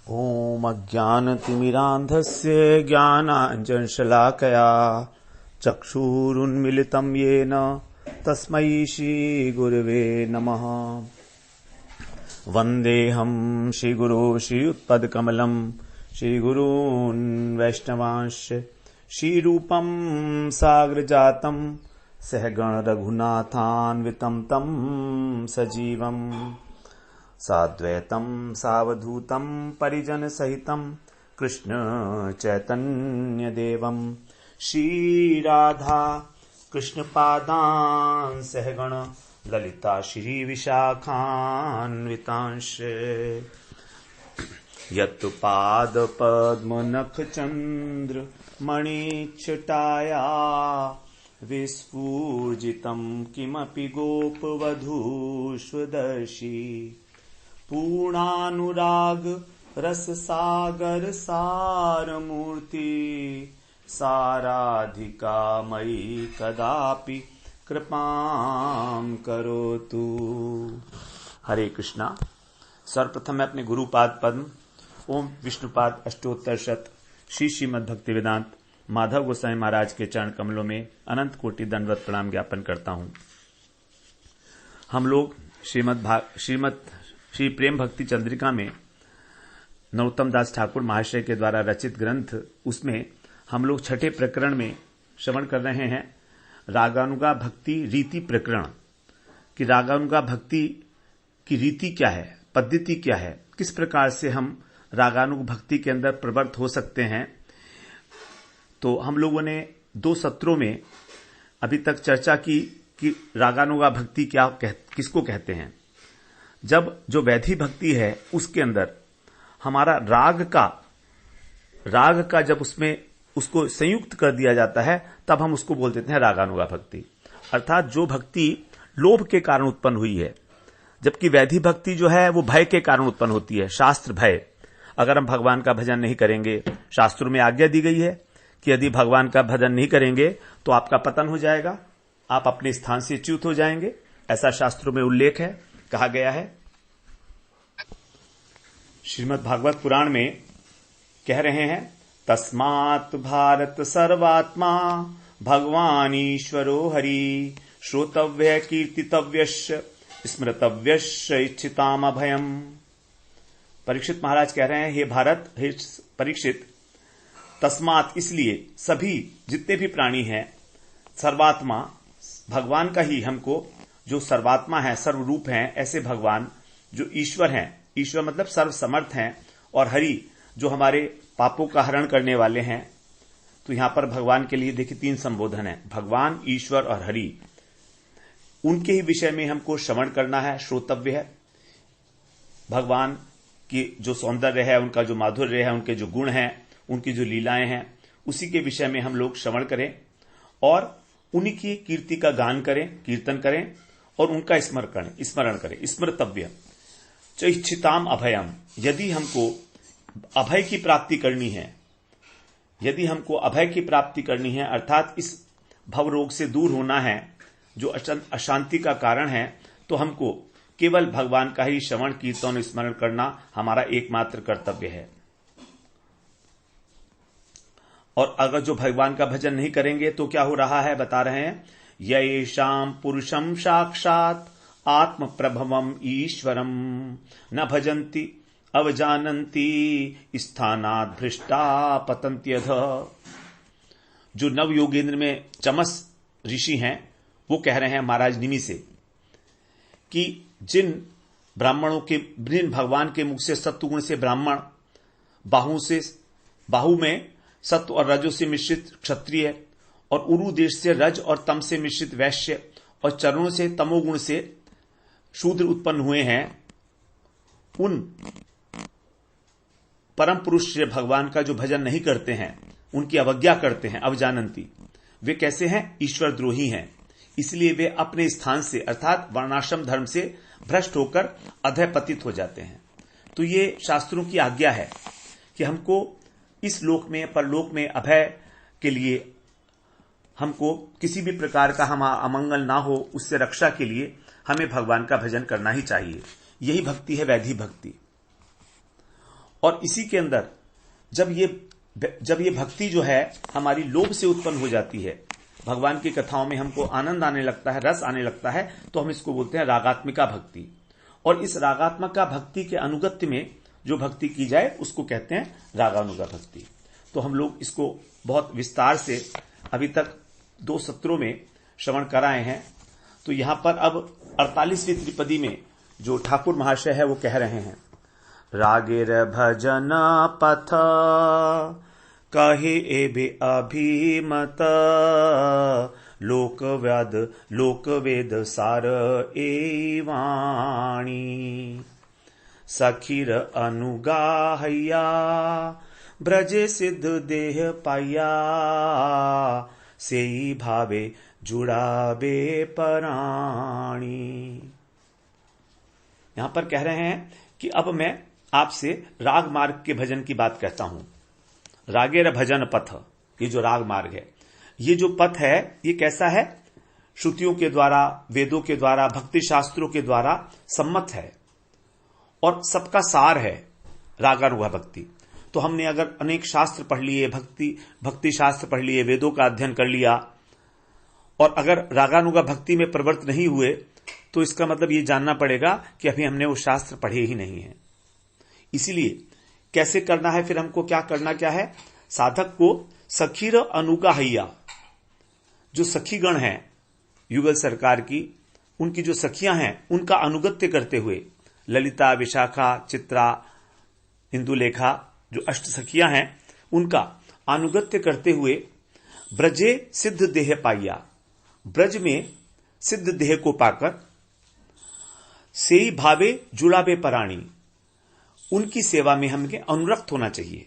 ॐ अज्ञानतिमिरान्धस्य ज्ञानाञ्जनशलाकया चक्षुरुन्मिलितं येन तस्मै श्रीगुरवे नमः। वन्देऽहं श्रीगुरो श्रीयुत्पदकमलं श्रीगुरून् वैष्णवांश्च श्रीरूपं साग्रजातं सहगण रघुनाथान्वितं तं सजीवम् साद्वैतं सावधूतं परिजनसहितं कृष्ण चैतन्यदेवं श्रीराधा कृष्णपादान् सहगण ललिता श्रीविशाखान्वितांश्च यत्पादपद्मनखचन्द्र मणिच्छटाया विस्फूर्जितं किमपि गोपवधूष्वदर्शी पूर्णानुराग रससागर सारमूर्ति साराधिका मयि कदापि कृपां करोतु। हरे कृष्णा। सर्वप्रथम मैं अपने गुरुपाद पद्म ओम विष्णुपाद अष्टोत्तर शत श्री श्रीमद् भक्ति वेदांत माधव गोसाई महाराज के चरण कमलों में अनंत कोटि दंडवत प्रणाम ज्ञापन करता हूं। हम लोग श्री प्रेम भक्ति चंद्रिका में नरोत्तम दास ठाकुर महाशय के द्वारा रचित ग्रंथ, उसमें हम लोग छठे प्रकरण में श्रवण कर रहे हैं रागानुगा भक्ति रीति प्रकरण कि रागानुगा भक्ति की रीति क्या है, पद्धति क्या है, किस प्रकार से हम रागानुग भक्ति के अंदर प्रवृत्त हो सकते हैं। तो हम लोगों ने 2 सत्रों में अभी तक चर्चा की कि रागानुगा भक्ति किसको कहते हैं। जब जो वैधि भक्ति है उसके अंदर हमारा राग का जब उसमें उसको संयुक्त कर दिया जाता है तब हम उसको बोल देते हैं रागानुगा भक्ति। अर्थात जो भक्ति लोभ के कारण उत्पन्न हुई है, जबकि वैधि भक्ति जो है वो भय के कारण उत्पन्न होती है, शास्त्र भय। अगर हम भगवान का भजन नहीं करेंगे, शास्त्रों में आज्ञा दी गई है कि यदि भगवान का भजन नहीं करेंगे तो आपका पतन हो जाएगा, आप अपने स्थान से च्युत हो जाएंगे, ऐसा शास्त्रों में उल्लेख है, कहा गया है। श्रीमद् भागवत पुराण में कह रहे हैं तस्मात् भारत सर्वात्मा भगवान ईश्वरो हरि श्रोतव्य कीर्तितव्यश्च स्मृतव्यश्च इच्छिताम अभयम। परीक्षित महाराज कह रहे हैं, हे भारत, हे परीक्षित, तस्मात इसलिए सभी जितने भी प्राणी हैं सर्वात्मा भगवान का ही, हमको जो सर्वात्मा है, सर्वरूप हैं, ऐसे भगवान जो ईश्वर हैं, ईश्वर मतलब सर्वसमर्थ हैं, और हरि जो हमारे पापों का हरण करने वाले हैं। तो यहां पर भगवान के लिए देखिए 3 संबोधन है, भगवान, ईश्वर और हरि। उनके ही विषय में हमको श्रवण करना है, श्रोतव्य है। भगवान की जो सौंदर्य है, उनका जो माधुर्य है, उनके जो गुण हैं, उनकी जो लीलाएं हैं, उसी के विषय में हम लोग श्रवण करें और उन्हीं की कीर्ति का गान करें, कीर्तन करें और उनका स्मरण करें। स्मृतव्य च इच्छिताम अभयम। यदि हमको अभय की प्राप्ति करनी है, यदि हमको अभय की प्राप्ति करनी है, अर्थात इस भव रोग से दूर होना है जो अशांति का कारण है, तो हमको केवल भगवान का ही श्रवण, कीर्तन और स्मरण करना हमारा एकमात्र कर्तव्य है। और अगर जो भगवान का भजन नहीं करेंगे तो क्या हो रहा है, बता रहे हैं, येषां पुरुषं साक्षात् आत्म प्रभवम ईश्वरम न भजन्ति अवजानन्ति स्थानात् भ्रष्टा पतन्त्यध। जो नव योगेंद्र में चमस ऋषि हैं वो कह रहे हैं महाराज निमि से कि जिन भगवान के मुख से सत्वगुण से ब्राह्मण, बाहु में सत्व और रजो से मिश्रित क्षत्रिय और उरु देश से रज और तम से मिश्रित वैश्य और चरणों से तमोगुण से शूद्र उत्पन्न हुए हैं, उन परम पुरुष भगवान का जो भजन नहीं करते हैं, उनकी अवज्ञा करते हैं, अवजानंती, वे कैसे हैं, ईश्वर द्रोही हैं। इसलिए वे अपने स्थान से अर्थात वर्णाश्रम धर्म से भ्रष्ट होकर अधःपतित हो जाते हैं। तो ये शास्त्रों की आज्ञा है कि हमको इस लोक में, परलोक में अभय के लिए हमको किसी भी प्रकार का हम अमंगल ना हो, उससे रक्षा के लिए हमें भगवान का भजन करना ही चाहिए। यही भक्ति है वैधि भक्ति। और इसी के अंदर जब ये भक्ति जो है हमारी लोभ से उत्पन्न हो जाती है, भगवान की कथाओं में हमको आनंद आने लगता है, रस आने लगता है, तो हम इसको बोलते हैं रागात्मिका भक्ति। और इस रागात्मिका भक्ति के अनुगत्य में जो भक्ति की जाए उसको कहते हैं रागानुगा भक्ति। तो हम लोग इसको बहुत विस्तार से अभी तक 2 सत्रों में श्रवण कराए हैं। तो यहां पर अब 48वीं त्रिपदी में जो ठाकुर महाशय है वो कह रहे हैं, रागेर भजन पथ कहे एबे अभिमत, लोक वेद सार ए वाणी, सखीर अनुगाहया ब्रजे सिद्ध देह पाया, सेई भावे जुड़ाबे पराणी। यहां पर कह रहे हैं कि अब मैं आपसे राग मार्ग के भजन की बात कहता हूं। रागेर भजन पथ, ये जो राग मार्ग है, ये जो पथ है ये कैसा है? श्रुतियों के द्वारा, वेदों के द्वारा, भक्ति शास्त्रों के द्वारा सम्मत है और सबका सार है रागानुगा भक्ति। तो हमने अगर अनेक शास्त्र पढ़ लिए, भक्ति शास्त्र पढ़ लिए, वेदों का अध्ययन कर लिया और अगर रागानुगा भक्ति में प्रवृत्त नहीं हुए तो इसका मतलब ये जानना पड़ेगा कि अभी हमने वो शास्त्र पढ़े ही नहीं है। इसीलिए कैसे करना है, फिर हमको क्या करना क्या है? साधक को सखीर अनुगाहया, जो सखीगण हैं युगल सरकार की, उनकी जो सखियां हैं उनका अनुगत्य करते हुए, ललिता, विशाखा, चित्रा, इंदुलेखा, जो अष्ट सखियां हैं उनका अनुगत्य करते हुए, ब्रजे सिद्ध देह पाइया, ब्रज में सिद्ध देह को पाकर, सेई भावे जुड़ाबे पराणी, उनकी सेवा में हमें अनुरक्त होना चाहिए।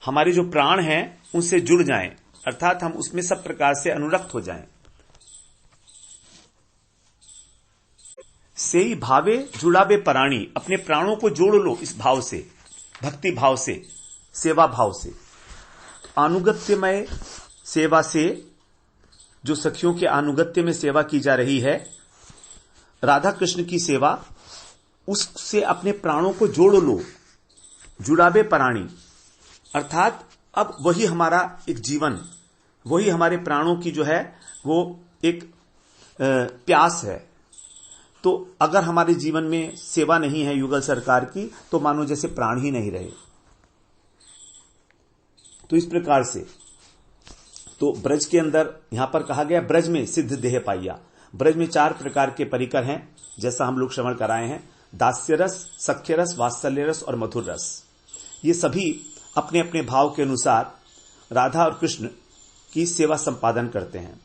हमारे जो प्राण हैं उनसे जुड़ जाएं, अर्थात हम उसमें सब प्रकार से अनुरक्त हो जाएं। सेई भावे जुड़ाबे पराणी, अपने प्राणों को जोड़ लो इस भाव से, भक्ति भाव से, सेवा भाव से। अनुगत्यमय सेवा से, जो सखियों के अनुगत्य में सेवा की जा रही है, राधा कृष्ण की सेवा, उससे अपने प्राणों को जोड़ लो, जुड़ाबे पराणी, अर्थात अब वही हमारा एक जीवन, वही हमारे प्राणों की जो है वो एक प्यास है। तो अगर हमारे जीवन में सेवा नहीं है युगल सरकार की, तो मानो जैसे प्राण ही नहीं रहे। तो इस प्रकार से तो ब्रज के अंदर यहां पर कहा गया ब्रज में सिद्ध देह पाइया। ब्रज में 4 प्रकार के परिकर हैं, जैसा हम लोग श्रवण कराए हैं, दास्य रस, सख्य रस, वात्सल्य रस और मधुर रस। ये सभी अपने अपने भाव के अनुसार राधा और कृष्ण की सेवा संपादन करते हैं।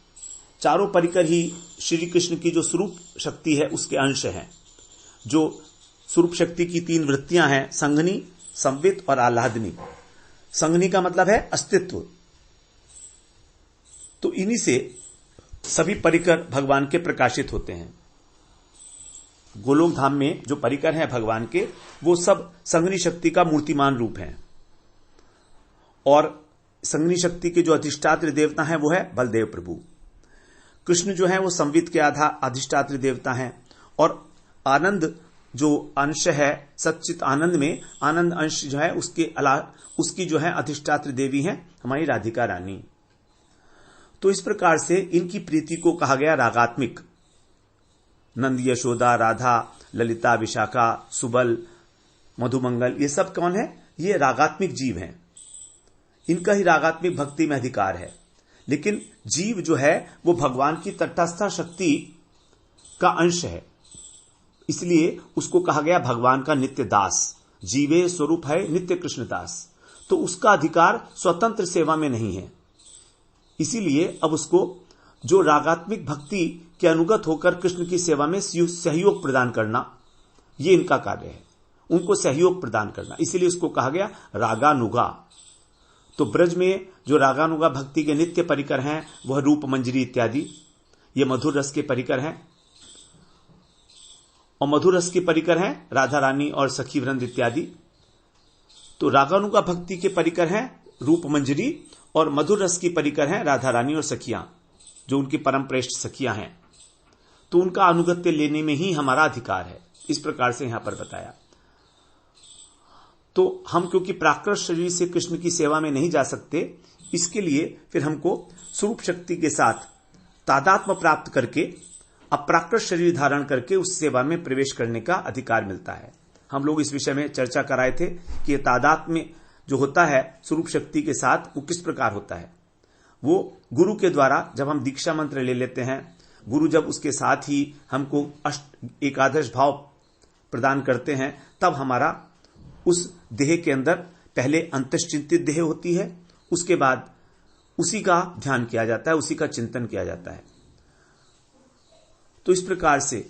चारों परिकर ही श्री कृष्ण की जो स्वरूप शक्ति है उसके अंश हैं। जो स्वरूप शक्ति की 3 वृत्तियां हैं, संघनी, संवित और आह्लादनी। संघनी का मतलब है अस्तित्व। तो इन्हीं से सभी परिकर भगवान के प्रकाशित होते हैं। गोलोक धाम में जो परिकर हैं भगवान के, वो सब संघनी शक्ति का मूर्तिमान रूप हैं। और संघनी शक्ति के जो अधिष्ठात्री देवता हैं वो है बलदेव प्रभु। कृष्ण जो है वो संवित के अधिष्ठात्री देवता हैं। और आनंद जो अंश है, सच्चित आनंद में आनंद अंश जो है उसकी जो है अधिष्ठात्री देवी हैं हमारी राधिका रानी। तो इस प्रकार से इनकी प्रीति को कहा गया रागात्मिक। नंद, यशोदा, राधा, ललिता, विशाखा, सुबल, मधुमंगल, ये सब कौन है? ये रागात्मिक जीव हैं। इनका ही रागात्मिक भक्ति में अधिकार है। लेकिन जीव जो है वो भगवान की तटस्थ शक्ति का अंश है, इसलिए उसको कहा गया भगवान का नित्य दास। जीवे स्वरूप है नित्य कृष्ण दास, तो उसका अधिकार स्वतंत्र सेवा में नहीं है। इसीलिए अब उसको जो रागात्मिक भक्ति के अनुगत होकर कृष्ण की सेवा में सहयोग प्रदान करना, ये इनका कार्य है, उनको सहयोग प्रदान करना। इसीलिए उसको कहा गया रागानुगा। तो ब्रज में जो रागानुगा भक्ति के नित्य परिकर हैं वह रूप, मंजरी इत्यादि, ये मधुर रस के परिकर हैं। और मधुर रस के परिकर हैं राधा रानी और सखी वृंद इत्यादि। तो रागानुगा भक्ति के परिकर हैं रूप, मंजरी, और मधुर रस की परिकर हैं राधा रानी और सखियां, जो उनकी परम श्रेष्ठ सखियां हैं। तो उनका अनुगत्य लेने में ही हमारा अधिकार है। इस प्रकार से यहां पर बताया। तो हम क्योंकि प्राकृत शरीर से कृष्ण की सेवा में नहीं जा सकते, इसके लिए फिर हमको स्वरूप शक्ति के साथ तादात्म्य प्राप्त करके अप्राकृत शरीर धारण करके उस सेवा में प्रवेश करने का अधिकार मिलता है। हम लोग इस विषय में चर्चा कराए थे कि तादात्म्य जो होता है स्वरूप शक्ति के साथ वो किस प्रकार होता है। वो गुरु के द्वारा जब हम दीक्षा मंत्र ले लेते हैं, गुरु जब उसके साथ ही हमको एकादश भाव प्रदान करते हैं, तब हमारा उस देह के अंदर पहले अंतश्चिंतित देह होती है, उसके बाद उसी का ध्यान किया जाता है, उसी का चिंतन किया जाता है। तो इस प्रकार से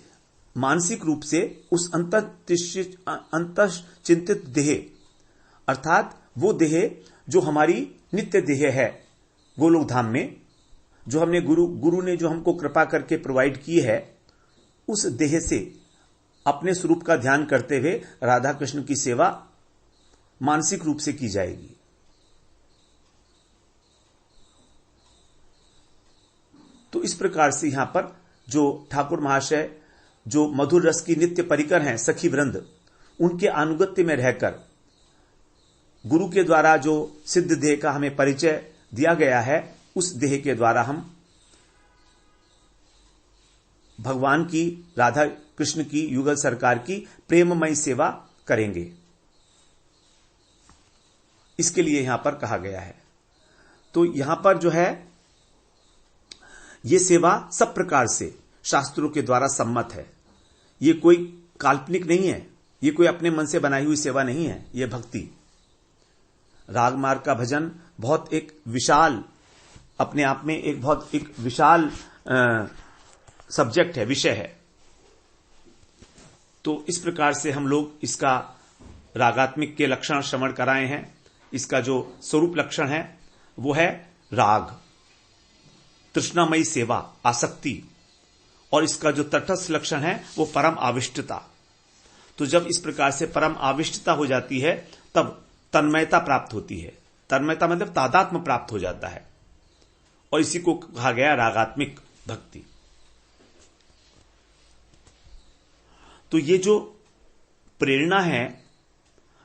मानसिक रूप से उस अंतश्चिंतित देह अर्थात वो देह जो हमारी नित्य देह है गोलोक धाम में, जो हमने गुरु ने जो हमको कृपा करके प्रोवाइड की है, उस देह से अपने स्वरूप का ध्यान करते हुए राधा कृष्ण की सेवा मानसिक रूप से की जाएगी। तो इस प्रकार से यहां पर जो ठाकुर महाशय जो मधुर रस की नित्य परिकर हैं सखी वृंद, उनके अनुगत्य में रहकर गुरु के द्वारा जो सिद्ध देह का हमें परिचय दिया गया है, उस देह के द्वारा हम भगवान की, राधा कृष्ण की, युगल सरकार की प्रेममयी सेवा करेंगे। इसके लिए यहां पर कहा गया है। तो यहां पर जो है ये सेवा सब प्रकार से शास्त्रों के द्वारा सम्मत है। ये कोई काल्पनिक नहीं है, ये कोई अपने मन से बनाई हुई सेवा नहीं है। ये भक्ति राग मार्ग का भजन बहुत एक विशाल, अपने आप में एक विशाल सब्जेक्ट है, विषय है। तो इस प्रकार से हम लोग इसका रागात्मिक के लक्षण श्रवण कराए हैं। इसका जो स्वरूप लक्षण है वो है राग, तृष्णामयी सेवा, आसक्ति, और इसका जो तटस्थ लक्षण है वो परम आविष्टता। तो जब इस प्रकार से परम आविष्टता हो जाती है तब तन्मयता प्राप्त होती है। तन्मयता मतलब तादात्म्य प्राप्त हो जाता है, और इसी को कहा गया रागात्मिक भक्ति। तो ये जो प्रेरणा है,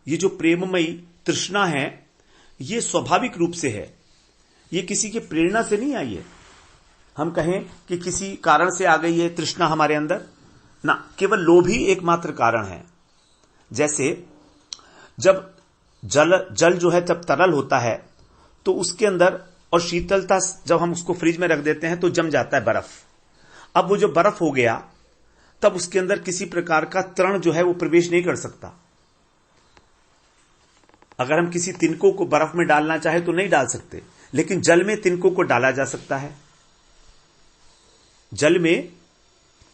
ये जो प्रेममयी तृष्णा है, ये स्वाभाविक रूप से है। ये किसी की प्रेरणा से नहीं आई है। हम कहें कि किसी कारण से आ गई है तृष्णा हमारे अंदर, ना, केवल लोभ ही एकमात्र कारण है। जैसे जब जल जो है जब तरल होता है तो उसके अंदर, और शीतलता जब हम उसको फ्रिज में रख देते हैं तो जम जाता है बर्फ। अब वो जो बर्फ हो गया तब उसके अंदर किसी प्रकार का तरण जो है वो प्रवेश नहीं कर सकता। अगर हम किसी तिनकों को बर्फ में डालना चाहे तो नहीं डाल सकते, लेकिन जल में तिनकों को डाला जा सकता है। जल में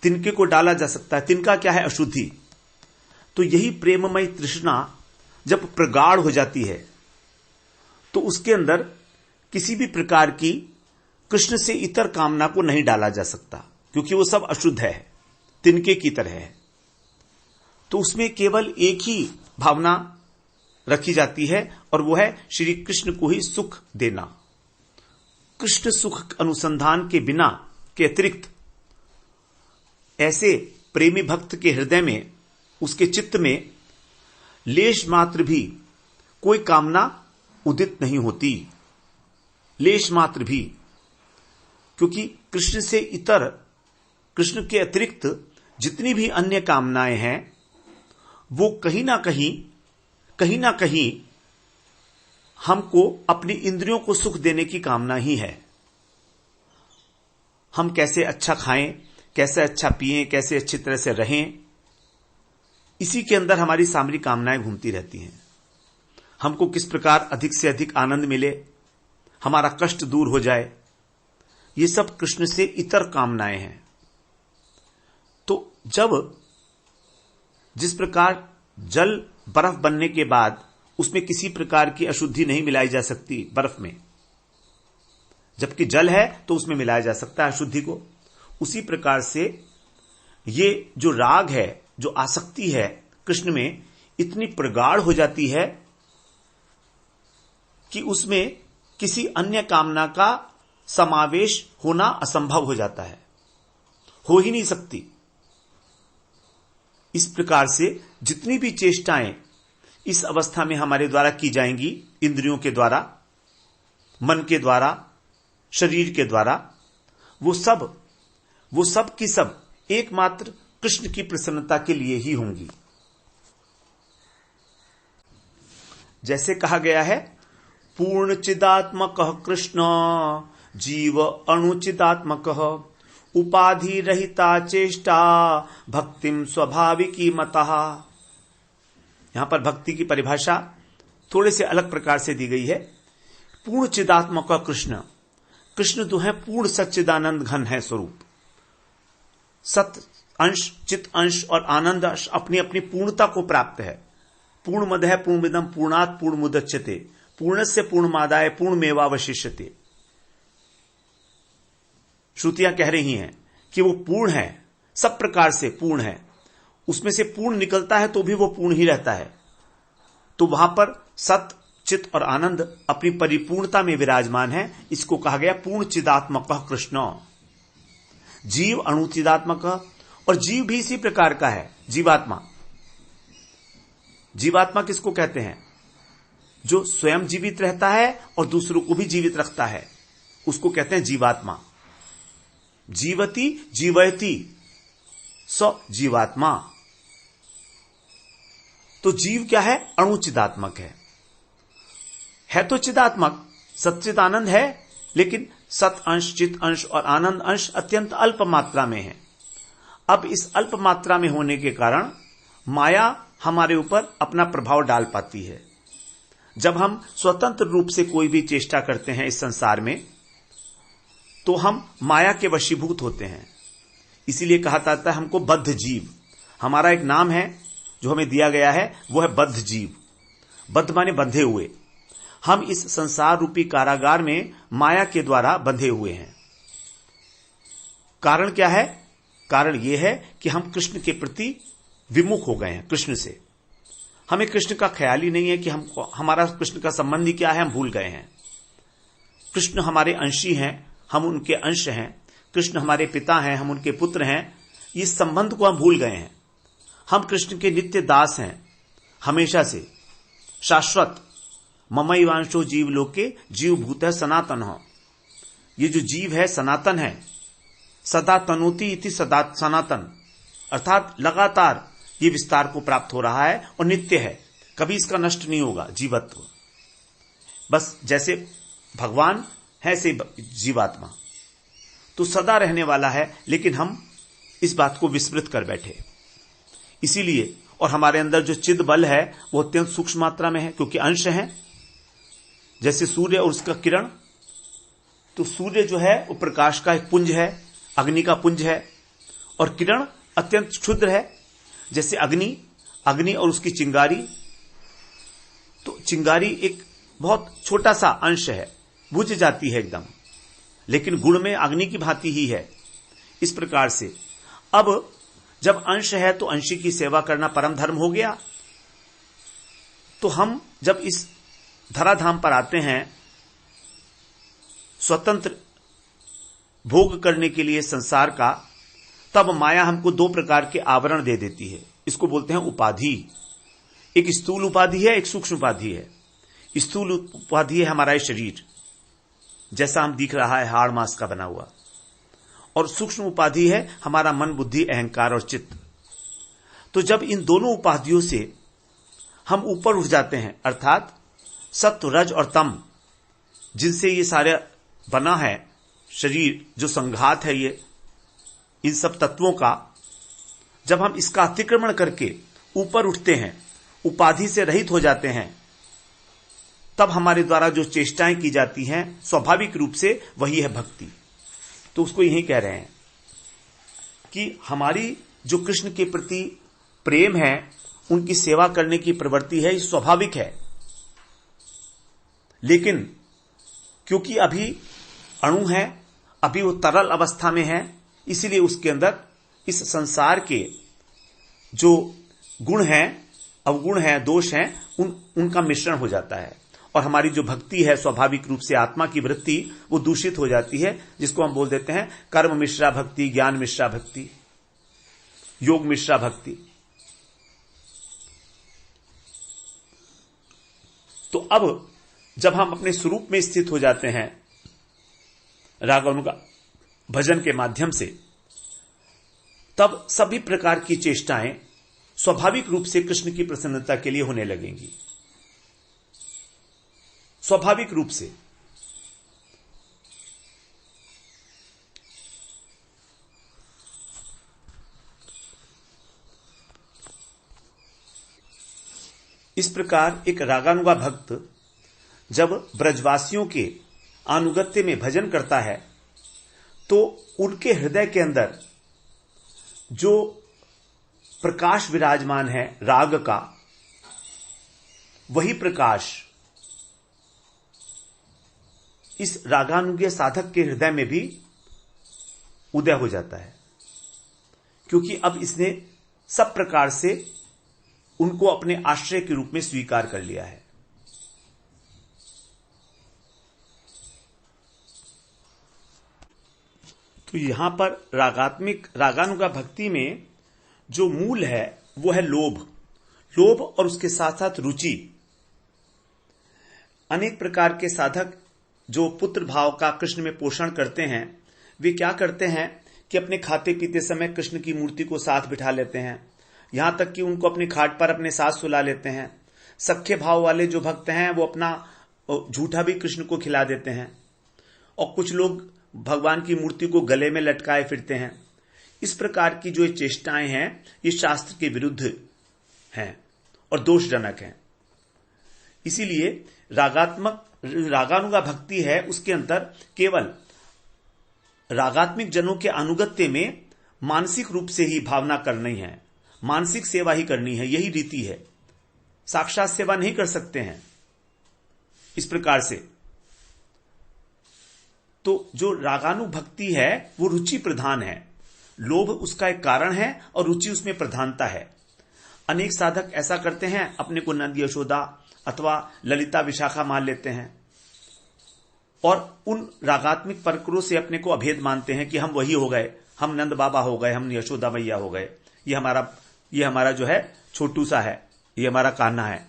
तिनके को डाला जा सकता है। तिनका क्या है? अशुद्धि। तो यही प्रेममयी तृष्णा जब प्रगाढ़ हो जाती है तो उसके अंदर किसी भी प्रकार की कृष्ण से इतर कामना को नहीं डाला जा सकता, क्योंकि वो सब अशुद्ध है, तिनके की तरह है। तो उसमें केवल एक ही भावना रखी जाती है, और वो है श्री कृष्ण को ही सुख देना। कृष्ण सुख अनुसंधान के बिना के अतिरिक्त ऐसे प्रेमी भक्त के हृदय में, उसके चित्त में लेश मात्र भी कोई कामना उदित नहीं होती, लेश मात्र भी। क्योंकि कृष्ण से इतर, कृष्ण के अतिरिक्त जितनी भी अन्य कामनाएं हैं वो कहीं ना कहीं हमको अपनी इंद्रियों को सुख देने की कामना ही है। हम कैसे अच्छा खाएं, कैसे अच्छा पिएं, कैसे अच्छी तरह से रहें, इसी के अंदर हमारी सामरी कामनाएं घूमती रहती हैं। हमको किस प्रकार अधिक से अधिक आनंद मिले, हमारा कष्ट दूर हो जाए, ये सब कृष्ण से इतर कामनाएं हैं। तो जब जिस प्रकार जल बर्फ बनने के बाद उसमें किसी प्रकार की अशुद्धि नहीं मिलाई जा सकती बर्फ में, जबकि जल है तो उसमें मिलाया जा सकता है अशुद्धि को, उसी प्रकार से ये जो राग है, जो आसक्ति है कृष्ण में, इतनी प्रगाढ़ हो जाती है कि उसमें किसी अन्य कामना का समावेश होना असंभव हो जाता है, हो ही नहीं सकती। इस प्रकार से जितनी भी चेष्टाएं इस अवस्था में हमारे द्वारा की जाएंगी, इंद्रियों के द्वारा, मन के द्वारा, शरीर के द्वारा, वो सब की सब एकमात्र कृष्ण की प्रसन्नता के लिए ही होंगी। जैसे कहा गया है, पूर्ण चिदात्मक कृष्ण जीव अणुचिदात्मक उपाधि रहिता चेष्टा भक्तिम स्वाभाविकी मतः। यहां पर भक्ति की परिभाषा थोड़े से अलग प्रकार से दी गई है। पूर्ण चिदात्मक कृष्ण, कृष्ण तो है पूर्ण सच्चिदानंद घन है स्वरूप। सत अंश, चित अंश और आनंद अंश अपनी अपनी पूर्णता को प्राप्त है। पूर्णमदः पूर्णमिदं पूर्णात् पूर्णमुदच्यते पूर्णस्य पूर्णमादाय पूर्णमेवावशिष्यते। श्रुतियां कह रही हैं कि वो पूर्ण है, सब प्रकार से पूर्ण है। उसमें से पूर्ण निकलता है तो भी वो पूर्ण ही रहता है। तो वहां पर सत, चित और आनंद अपनी परिपूर्णता में विराजमान है। इसको कहा गया पूर्ण चिदात्मक कृष्ण। जीव अणुचिदात्मक, और जीव भी इसी प्रकार का है, जीवात्मा। जीवात्मा किसको कहते हैं? जो स्वयं जीवित रहता है और दूसरों को भी जीवित रखता है, उसको कहते हैं जीवात्मा। जीवति जीवयति स जीवात्मा। तो जीव क्या है? अणुचिदात्मक है तो चिदात्मक, सच्चिदानंद है, लेकिन सत अंश, चित अंश और आनंद अंश अत्यंत अल्प मात्रा में है। अब इस अल्प मात्रा में होने के कारण माया हमारे ऊपर अपना प्रभाव डाल पाती है। जब हम स्वतंत्र रूप से कोई भी चेष्टा करते हैं इस संसार में, तो हम माया के वशीभूत होते हैं। इसीलिए कहा जाता है हमको बद्ध जीव। हमारा एक नाम है जो हमें दिया गया है, वो है बद्ध जीव। बद्ध माने बंधे हुए। हम इस संसार रूपी कारागार में माया के द्वारा बंधे हुए हैं। कारण क्या है? कारण यह है कि हम कृष्ण के प्रति विमुख हो गए हैं। कृष्ण से हमें कृष्ण का ख्याल ही नहीं है कि हमारा कृष्ण का संबंध ही क्या है, हम भूल गए हैं। कृष्ण हमारे अंशी हैं, हम उनके अंश हैं। कृष्ण हमारे पिता हैं, हम उनके पुत्र हैं। इस संबंध को हम भूल गए हैं। हम कृष्ण के नित्य दास हैं, हमेशा से, शाश्वत। ममैवांशो जीव लोके जीव भूत है सनातन हो। ये जो जीव है सनातन है। सदा तनोति इति सदा सनातन, अर्थात लगातार ये विस्तार को प्राप्त हो रहा है और नित्य है, कभी इसका नष्ट नहीं होगा जीवत्व। बस जैसे भगवान है से जीवात्मा तो सदा रहने वाला है, लेकिन हम इस बात को विस्मृत कर बैठे। इसीलिए, और हमारे अंदर जो चिद बल है वो अत्यंत सूक्ष्म मात्रा में है, क्योंकि अंश है। जैसे सूर्य और उसका किरण, तो सूर्य जो है वो प्रकाश का एक पुंज है, अग्नि का पुंज है, और किरण अत्यंत क्षुद्र है। जैसे अग्नि और उसकी चिंगारी, तो चिंगारी एक बहुत छोटा सा अंश है, बुझ जाती है एकदम, लेकिन गुण में अग्नि की भांति ही है। इस प्रकार से अब जब अंश है तो अंशी की सेवा करना परम धर्म हो गया। तो हम जब इस धराधाम पर आते हैं स्वतंत्र भोग करने के लिए संसार का, तब माया हमको दो प्रकार के आवरण दे देती है। इसको बोलते हैं उपाधि। एक स्थूल उपाधि है, एक सूक्ष्म उपाधि है। स्थूल उपाधि है हमारा शरीर, जैसा हम दिख रहा है, हाड़ मांस का बना हुआ। और सूक्ष्म उपाधि है हमारा मन, बुद्धि, अहंकार और चित्त। तो जब इन दोनों उपाधियों से हम ऊपर उठ जाते हैं, अर्थात सत्व, रज और तम, जिनसे ये सारे बना है शरीर, जो संघात है ये इन सब तत्वों का, जब हम इसका अतिक्रमण करके ऊपर उठते हैं, उपाधि से रहित हो जाते हैं, तब हमारे द्वारा जो चेष्टाएं की जाती हैं स्वाभाविक रूप से वही है भक्ति। तो उसको यही कह रहे हैं कि हमारी जो कृष्ण के प्रति प्रेम है, उनकी सेवा करने की प्रवृत्ति है, ये स्वाभाविक है। लेकिन क्योंकि अभी अणु है, अभी वो तरल अवस्था में है, इसीलिए उसके अंदर इस संसार के जो गुण हैं, अवगुण हैं, दोष हैं, उनका मिश्रण हो जाता है। और हमारी जो भक्ति है स्वाभाविक रूप से आत्मा की वृत्ति, वो दूषित हो जाती है, जिसको हम बोल देते हैं कर्म मिश्रा भक्ति, ज्ञान मिश्रा भक्ति, योग मिश्रा भक्ति। तो अब जब हम अपने स्वरूप में स्थित हो जाते हैं रागानुगा भजन के माध्यम से, तब सभी प्रकार की चेष्टाएं स्वाभाविक रूप से कृष्ण की प्रसन्नता के लिए होने लगेंगी, स्वाभाविक रूप से। इस प्रकार एक रागानुगा भक्त जब ब्रजवासियों के अनुगत्य में भजन करता है तो उनके हृदय के अंदर जो प्रकाश विराजमान है राग का, वही प्रकाश इस रागानुगे साधक के हृदय में भी उदय हो जाता है, क्योंकि अब इसने सब प्रकार से उनको अपने आश्रय के रूप में स्वीकार कर लिया है। तो यहां पर रागानुगा भक्ति में जो मूल है वो है लोभ और उसके साथ साथ रुचि। अनेक प्रकार के साधक जो पुत्र भाव का कृष्ण में पोषण करते हैं, वे क्या करते हैं कि अपने खाते पीते समय कृष्ण की मूर्ति को साथ बिठा लेते हैं, यहां तक कि उनको अपनी खाट पर अपने साथ सुला लेते हैं। सख्य भाव वाले जो भक्त हैं वो अपना झूठा भी कृष्ण को खिला देते हैं, और कुछ लोग भगवान की मूर्ति को गले में लटकाए फिरते हैं। इस प्रकार की जो चेष्टाएं हैं ये शास्त्र के विरुद्ध हैं और दोषजनक हैं। इसीलिए रागानुगा भक्ति है, उसके अंदर केवल रागात्मिक जनों के अनुगत्य में मानसिक रूप से ही भावना करनी है, मानसिक सेवा ही करनी है, यही रीति है। साक्षात सेवा नहीं कर सकते हैं इस प्रकार से। तो जो रागानु भक्ति है वो रुचि प्रधान है, लोभ उसका एक कारण है और रुचि उसमें प्रधानता है। अनेक साधक ऐसा करते हैं, अपने को नंद यशोदा अथवा ललिता विशाखा मान लेते हैं और उन रागात्मिक प्रकरणों से अपने को अभेद मानते हैं कि हम वही हो गए, हम नंद बाबा हो गए, हम यशोदा मैया हो गए, ये हमारा जो है छोटू सा है, ये हमारा कान्हा है।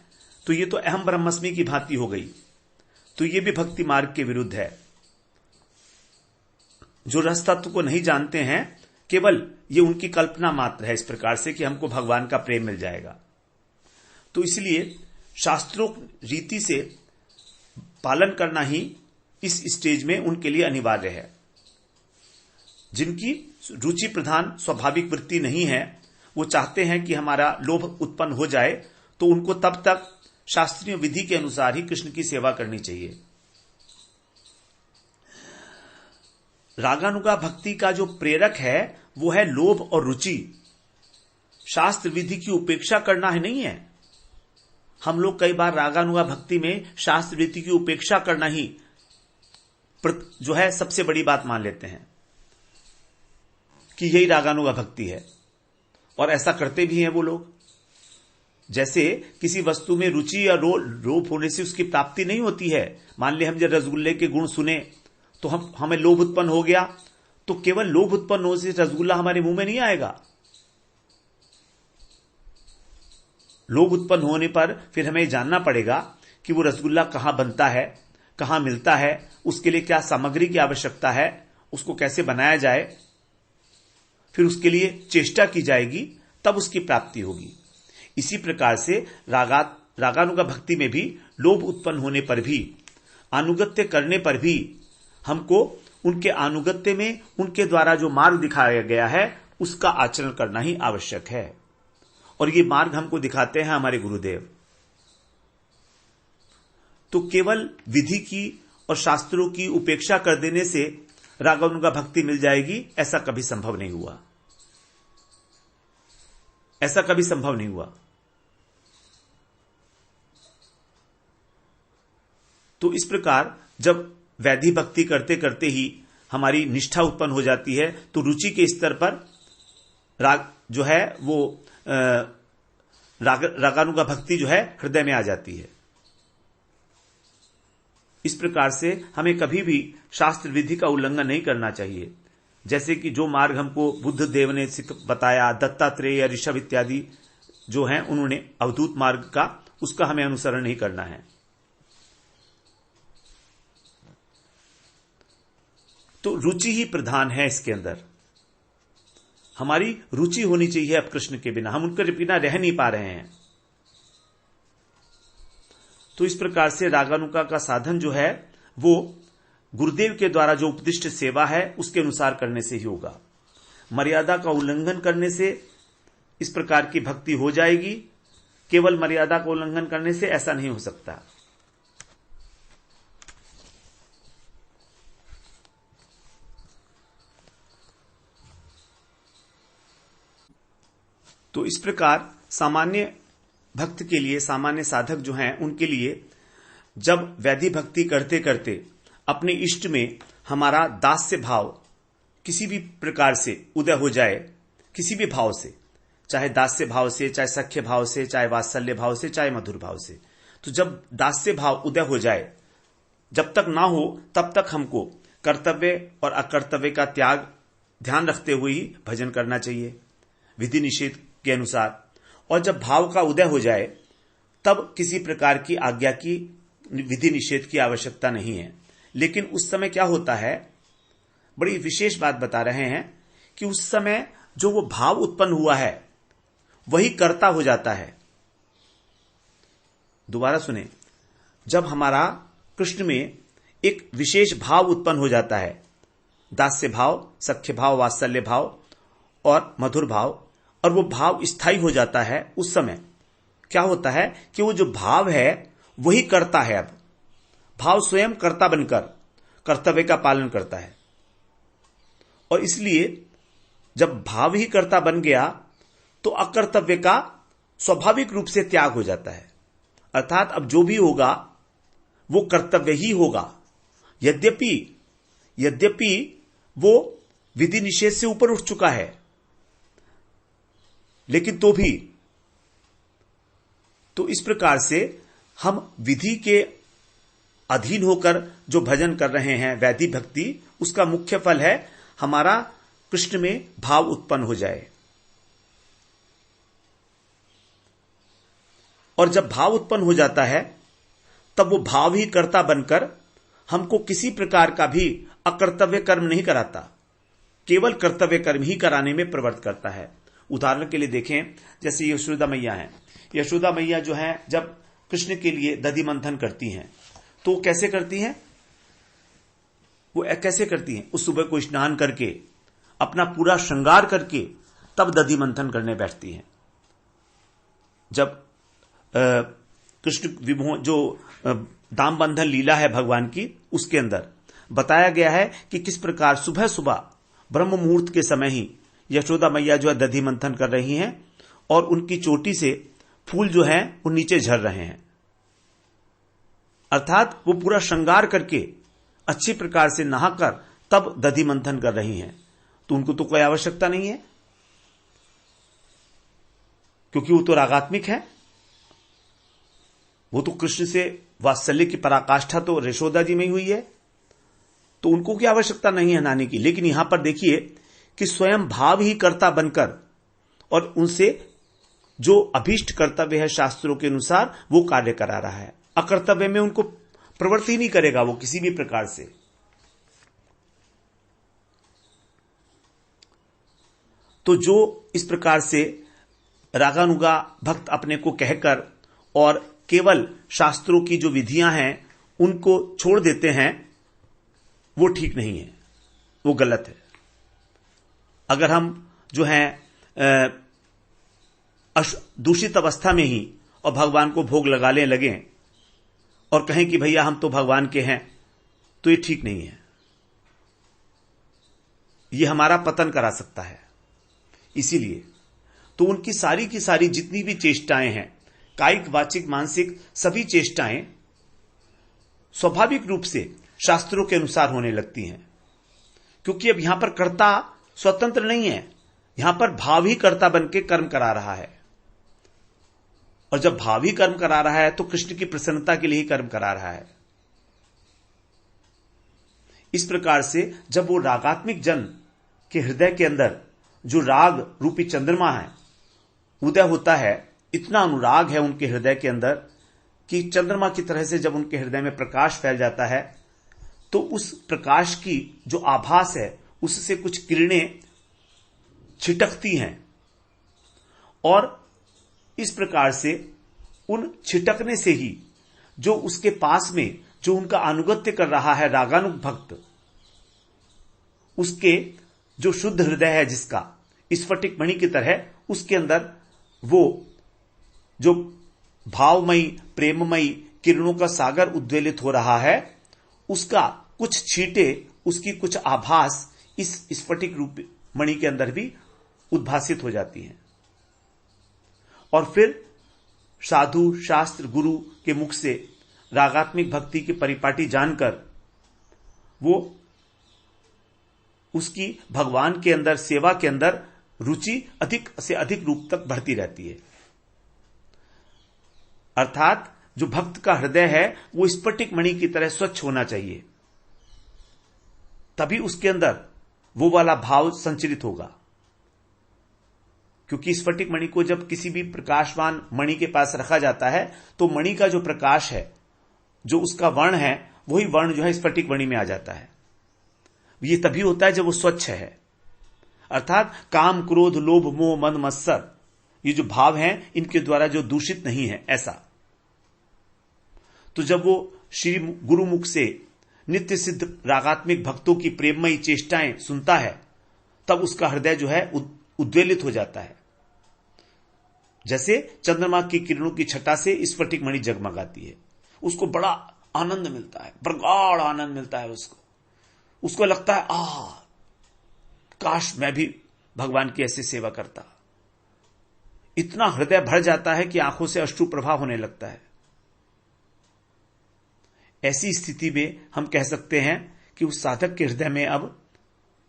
तो ये तो अहम ब्रह्मस्मि की भांति हो गई। तो ये भी भक्ति मार्ग के विरुद्ध है। जो रस तत्व को नहीं जानते हैं, केवल ये उनकी कल्पना मात्र है इस प्रकार से कि हमको भगवान का प्रेम मिल जाएगा। तो इसलिए शास्त्रों रीति से पालन करना ही इस स्टेज में उनके लिए अनिवार्य है। जिनकी रुचि प्रधान स्वाभाविक वृत्ति नहीं है, वो चाहते हैं कि हमारा लोभ उत्पन्न हो जाए, तो उनको तब तक शास्त्रीय विधि के अनुसार ही कृष्ण की सेवा करनी चाहिए। रागानुगा भक्ति का जो प्रेरक है वो है लोभ और रुचि। शास्त्र विधि की उपेक्षा करना है नहीं है। हम लोग कई बार रागानुगा भक्ति में शास्त्र विधि की उपेक्षा करना ही जो है सबसे बड़ी बात मान लेते हैं कि यही रागानुगा भक्ति है, और ऐसा करते भी हैं वो लोग। जैसे किसी वस्तु में रुचि या लोभ होने से उसकी प्राप्ति नहीं होती है। मान ले हम जब रसगुल्ले के गुण सुने तो हमें लोभ उत्पन्न हो गया, तो केवल लोभ उत्पन्न होने से रसगुल्ला हमारे मुंह में नहीं आएगा। लोभ उत्पन्न होने पर फिर हमें जानना पड़ेगा कि वो रसगुल्ला कहां बनता है, कहां मिलता है, उसके लिए क्या सामग्री की आवश्यकता है, उसको कैसे बनाया जाए, फिर उसके लिए चेष्टा की जाएगी, तब उसकी प्राप्ति होगी। इसी प्रकार से रागानुगा भक्ति में भी लोभ उत्पन्न होने पर भी, अनुगत्य करने पर भी हमको उनके अनुगत्य में उनके द्वारा जो मार्ग दिखाया गया है उसका आचरण करना ही आवश्यक है। और ये मार्ग हमको दिखाते हैं हमारे गुरुदेव। तो केवल विधि की और शास्त्रों की उपेक्षा कर देने से रागानुगा भक्ति मिल जाएगी, ऐसा कभी संभव नहीं हुआ। ऐसा कभी संभव नहीं हुआ। तो इस प्रकार जब वैधि भक्ति करते करते ही हमारी निष्ठा उत्पन्न हो जाती है, तो रुचि के स्तर पर राग जो है वो रागानुगा भक्ति जो है हृदय में आ जाती है। इस प्रकार से हमें कभी भी शास्त्र विधि का उल्लंघन नहीं करना चाहिए। जैसे कि जो मार्ग हमको बुद्ध देव ने बताया, दत्तात्रेय, ऋषभ इत्यादि जो हैं उन्होंने अवधूत मार्ग का, उसका हमें अनुसरण नहीं करना है। तो रुचि ही प्रधान है इसके अंदर। हमारी रुचि होनी चाहिए अब कृष्ण के बिना, हम उनके बिना रह नहीं पा रहे हैं। तो इस प्रकार से रागानुगा का साधन जो है वो गुरुदेव के द्वारा जो उपदिष्ट सेवा है उसके अनुसार करने से ही होगा। मर्यादा का उल्लंघन करने से इस प्रकार की भक्ति हो जाएगी, केवल मर्यादा का उल्लंघन करने से ऐसा नहीं हो सकता। तो इस प्रकार सामान्य भक्त के लिए, सामान्य साधक जो हैं उनके लिए, जब वैधि भक्ति करते करते अपने इष्ट में हमारा दास्य भाव किसी भी प्रकार से उदय हो जाए, किसी भी भाव से, चाहे दास्य भाव से, चाहे सख्य भाव से, चाहे वात्सल्य भाव से, चाहे मधुर भाव से, तो जब दास्य भाव उदय हो जाए, जब तक ना हो तब तक हमको कर्तव्य और अकर्तव्य का त्याग ध्यान रखते हुए ही भजन करना चाहिए विधि निषेध के अनुसार। और जब भाव का उदय हो जाए तब किसी प्रकार की आज्ञा की, विधि निषेध की आवश्यकता नहीं है। लेकिन उस समय क्या होता है, बड़ी विशेष बात बता रहे हैं कि उस समय जो वो भाव उत्पन्न हुआ है वही कर्ता हो जाता है। दोबारा सुने, जब हमारा कृष्ण में एक विशेष भाव उत्पन्न हो जाता है, दास्य भाव, सख्य भाव, वात्सल्य भाव और मधुर भाव, और वो भाव स्थायी हो जाता है, उस समय क्या होता है कि वो जो भाव है वही कर्ता है। अब भाव स्वयं कर्ता बनकर कर्तव्य का पालन करता है, और इसलिए जब भाव ही कर्ता बन गया तो अकर्तव्य का स्वाभाविक रूप से त्याग हो जाता है। अर्थात अब जो भी होगा वो कर्तव्य ही होगा, यद्यपि वो विधि निषेध से ऊपर उठ चुका है, लेकिन तो भी। तो इस प्रकार से हम विधि के अधीन होकर जो भजन कर रहे हैं, वैधि भक्ति, उसका मुख्य फल है हमारा कृष्ण में भाव उत्पन्न हो जाए। और जब भाव उत्पन्न हो जाता है तब वो भाव ही कर्ता बनकर हमको किसी प्रकार का भी अकर्तव्य कर्म नहीं कराता, केवल कर्तव्य कर्म ही कराने में प्रवृत्त करता है। उदाहरण के लिए देखें, जैसे यशोदा मैया हैं। यशोदा मैया जो हैं जब कृष्ण के लिए दधि मंथन करती हैं तो कैसे करती हैं? वो कैसे करती हैं? उस सुबह को स्नान करके अपना पूरा श्रृंगार करके तब दधि मंथन करने बैठती हैं। जब कृष्ण विमोह जो दाम बंधन लीला है भगवान की, उसके अंदर बताया गया है कि किस प्रकार सुबह सुबह ब्रह्म मुहूर्त के समय ही यशोदा मैया जो है दधि मंथन कर रही हैं और उनकी चोटी से फूल जो हैं वो नीचे झर रहे हैं। अर्थात वो पूरा श्रृंगार करके अच्छी प्रकार से नहाकर तब दधि मंथन कर रही हैं। तो उनको तो कोई आवश्यकता नहीं है, क्योंकि वो तो रागात्मिक है। वो तो कृष्ण से वात्सल्य की पराकाष्ठा तो यशोदा जी में ही हुई है, तो उनको क्या आवश्यकता नहीं है नहाने की। लेकिन यहां पर देखिए कि स्वयं भाव ही कर्ता बनकर और उनसे जो अभीष्ट कर्तव्य है शास्त्रों के अनुसार वो कार्य करा रहा है। अकर्तव्य में उनको प्रवृत्ति नहीं करेगा वो किसी भी प्रकार से। तो जो इस प्रकार से रागानुगा भक्त अपने को कहकर और केवल शास्त्रों की जो विधियां हैं उनको छोड़ देते हैं, वो ठीक नहीं है, वो गलत है। अगर हम जो हैं दूषित अवस्था में ही और भगवान को भोग लगाने लगे और कहें कि भैया हम तो भगवान के हैं, तो ये ठीक नहीं है। ये हमारा पतन करा सकता है। इसीलिए तो उनकी सारी की सारी जितनी भी चेष्टाएं हैं, कायिक, वाचिक, मानसिक, सभी चेष्टाएं स्वाभाविक रूप से शास्त्रों के अनुसार होने लगती हैं, क्योंकि अब यहां पर कर्ता स्वतंत्र नहीं है, यहां पर भाव ही कर्ता बन के कर्म करा रहा है। और जब भाव ही कर्म करा रहा है तो कृष्ण की प्रसन्नता के लिए ही कर्म करा रहा है। इस प्रकार से जब वो रागात्मिक जन के हृदय के अंदर जो राग रूपी चंद्रमा है उदय होता है, इतना अनुराग है उनके हृदय के अंदर कि चंद्रमा की तरह से जब उनके हृदय में प्रकाश फैल जाता है तो उस प्रकाश की जो आभास है उससे कुछ किरणें छिटकती हैं और इस प्रकार से उन छिटकने से ही जो उसके पास में जो उनका अनुगत्य कर रहा है रागानुग भक्त, उसके जो शुद्ध हृदय है जिसका स्फटिक मणि की तरह, उसके अंदर वो जो भावमयी प्रेममयी किरणों का सागर उद्वेलित हो रहा है, उसका कुछ छींटे, उसकी कुछ आभास इस स्फटिक रूप मणि के अंदर भी उद्भासित हो जाती हैं। और फिर साधु शास्त्र गुरु के मुख से रागात्मिक भक्ति की परिपाटी जानकर वो उसकी भगवान के अंदर सेवा के अंदर रुचि अधिक से अधिक रूप तक बढ़ती रहती है। अर्थात जो भक्त का हृदय है वो स्फटिक मणि की तरह स्वच्छ होना चाहिए, तभी उसके अंदर वो वाला भाव संचरित होगा। क्योंकि स्फटिक मणि को जब किसी भी प्रकाशवान मणि के पास रखा जाता है तो मणि का जो प्रकाश है, जो उसका वर्ण है, वही वर्ण जो है स्फटिक मणि में आ जाता है। ये तभी होता है जब वो स्वच्छ है। अर्थात काम क्रोध लोभ मोह मद मत्सर, ये जो भाव हैं इनके द्वारा जो दूषित नहीं है, ऐसा। तो जब वो श्री गुरुमुख से नित्य सिद्ध रागात्मिक भक्तों की प्रेममयी चेष्टाएं सुनता है, तब उसका हृदय जो है उद्वेलित हो जाता है। जैसे चंद्रमा की किरणों की छटा से स्फटिक मणि जगमगाती है, उसको बड़ा आनंद मिलता है, प्रगाढ़ आनंद मिलता है। उसको लगता है काश मैं भी भगवान की ऐसी सेवा करता। इतना हृदय भर जाता है कि आंखों से अश्रु प्रवाह होने लगता है। ऐसी स्थिति में हम कह सकते हैं कि उस साधक के हृदय में अब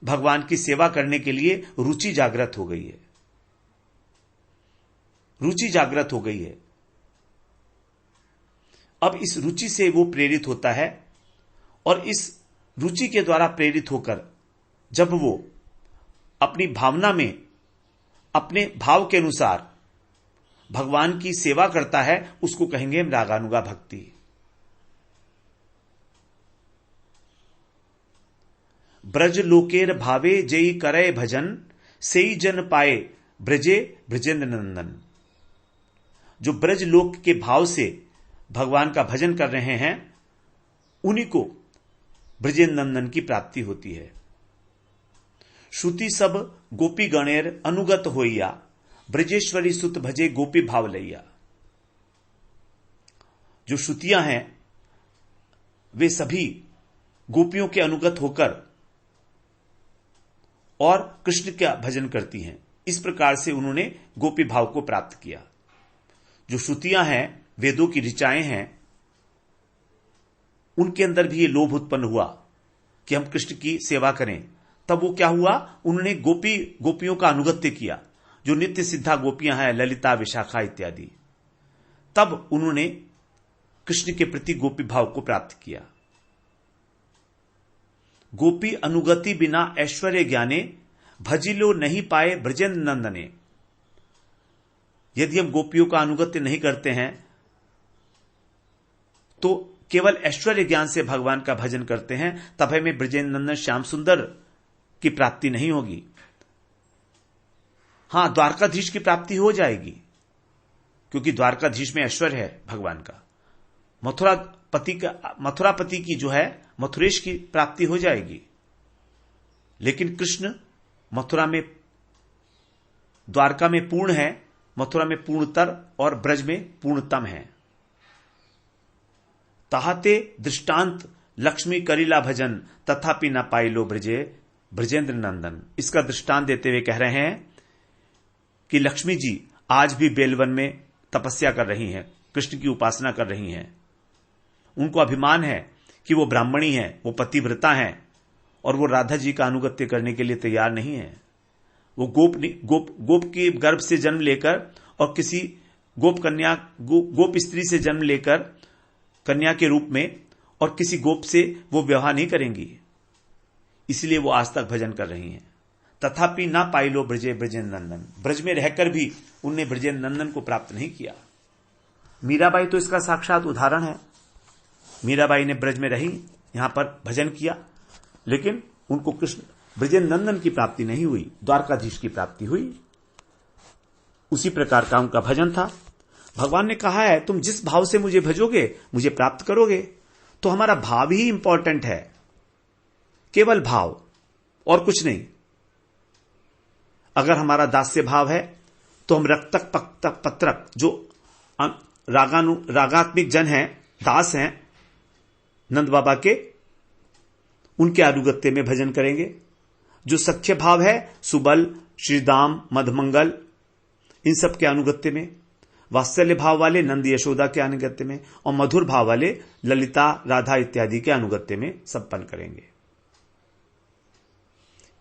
भगवान की सेवा करने के लिए रुचि जागृत हो गई है। रुचि जागृत हो गई है। अब इस रुचि से वो प्रेरित होता है और इस रुचि के द्वारा प्रेरित होकर जब वो अपनी भावना में अपने भाव के अनुसार भगवान की सेवा करता है, उसको कहेंगे हम रागानुगा भक्ति। ब्रज लोकेर भावे जई करे भजन, सेई जन पाए ब्रजे ब्रजेंद्र नंदन। जो ब्रज लोक के भाव से भगवान का भजन कर रहे हैं, उन्हीं को ब्रजेंद्र नंदन की प्राप्ति होती है। श्रुति सब गोपी गणेर अनुगत होइया, ब्रजेश्वरी सुत भजे गोपी भाव लैया। जो श्रुतियां हैं वे सभी गोपियों के अनुगत होकर और कृष्ण का भजन करती हैं। इस प्रकार से उन्होंने गोपी भाव को प्राप्त किया। जो श्रुतियां हैं, वेदों की ऋचाएं हैं, उनके अंदर भी ये लोभ उत्पन्न हुआ कि हम कृष्ण की सेवा करें। तब वो क्या हुआ, उन्होंने गोपियों का अनुगत्य किया, जो नित्य सिद्धा गोपियां हैं, ललिता विशाखा इत्यादि। तब उन्होंने कृष्ण के प्रति गोपी भाव को प्राप्त किया। गोपी अनुगति बिना ऐश्वर्य ज्ञाने, भजिलो नहीं पाए ब्रजेंद्र नंदने। यदि हम गोपियों का अनुगत्य नहीं करते हैं तो केवल ऐश्वर्य ज्ञान से भगवान का भजन करते हैं, तब हमें ब्रजेंद्र नंदन श्याम सुंदर की प्राप्ति नहीं होगी। हां, द्वारकाधीश की प्राप्ति हो जाएगी, क्योंकि द्वारकाधीश में ऐश्वर्य है भगवान का। मथुरापति की जो है मथुरेश की प्राप्ति हो जाएगी। लेकिन कृष्ण मथुरा में, द्वारका में पूर्ण है, मथुरा में पूर्णतर और ब्रज में पूर्णतम है। ताहते दृष्टांत लक्ष्मी करीला भजन, तथापि न पाइलो ब्रजे ब्रजेंद्र नंदन। इसका दृष्टांत देते हुए कह रहे हैं कि लक्ष्मी जी आज भी बेलवन में तपस्या कर रही हैं, कृष्ण की उपासना कर रही हैं। उनको अभिमान है कि वो ब्राह्मणी हैं, वो पतिव्रता हैं, और वो राधा जी का अनुगत्य करने के लिए तैयार नहीं है। वो गोप के गर्भ से जन्म लेकर और किसी गोप स्त्री से जन्म लेकर कन्या के रूप में और किसी गोप से वो विवाह नहीं करेंगी, इसलिए वो आज तक भजन कर रही हैं। तथापि ना पाइलो ब्रजे ब्रजेंद्र नंदन, ब्रज में रहकर भी उनने ब्रजेंद्र नंदन को प्राप्त नहीं किया। मीराबाई तो इसका साक्षात उदाहरण है। मीराबाई ने ब्रज में रही, यहां पर भजन किया, लेकिन उनको कृष्ण ब्रजेंद्र नंदन की प्राप्ति नहीं हुई, द्वारकाधीश की प्राप्ति हुई। उसी प्रकार का उनका भजन था। भगवान ने कहा है तुम जिस भाव से मुझे भजोगे मुझे प्राप्त करोगे। तो हमारा भाव ही इंपॉर्टेंट है, केवल भाव और कुछ नहीं। अगर हमारा दास्य भाव है तो हम रक्तक पक्तक पत्रक जो रागात्मिक जन हैं, दास हैं नंद बाबा के, उनके अनुगत्य में भजन करेंगे। जो सख्य भाव है सुबल, श्रीदाम, मधमंगल, इन सब के अनुगत्य में, वात्सल्य भाव वाले नंद यशोदा के अनुगत्य में, और मधुर भाव वाले ललिता, राधा इत्यादि के अनुगत्य में संपन्न करेंगे।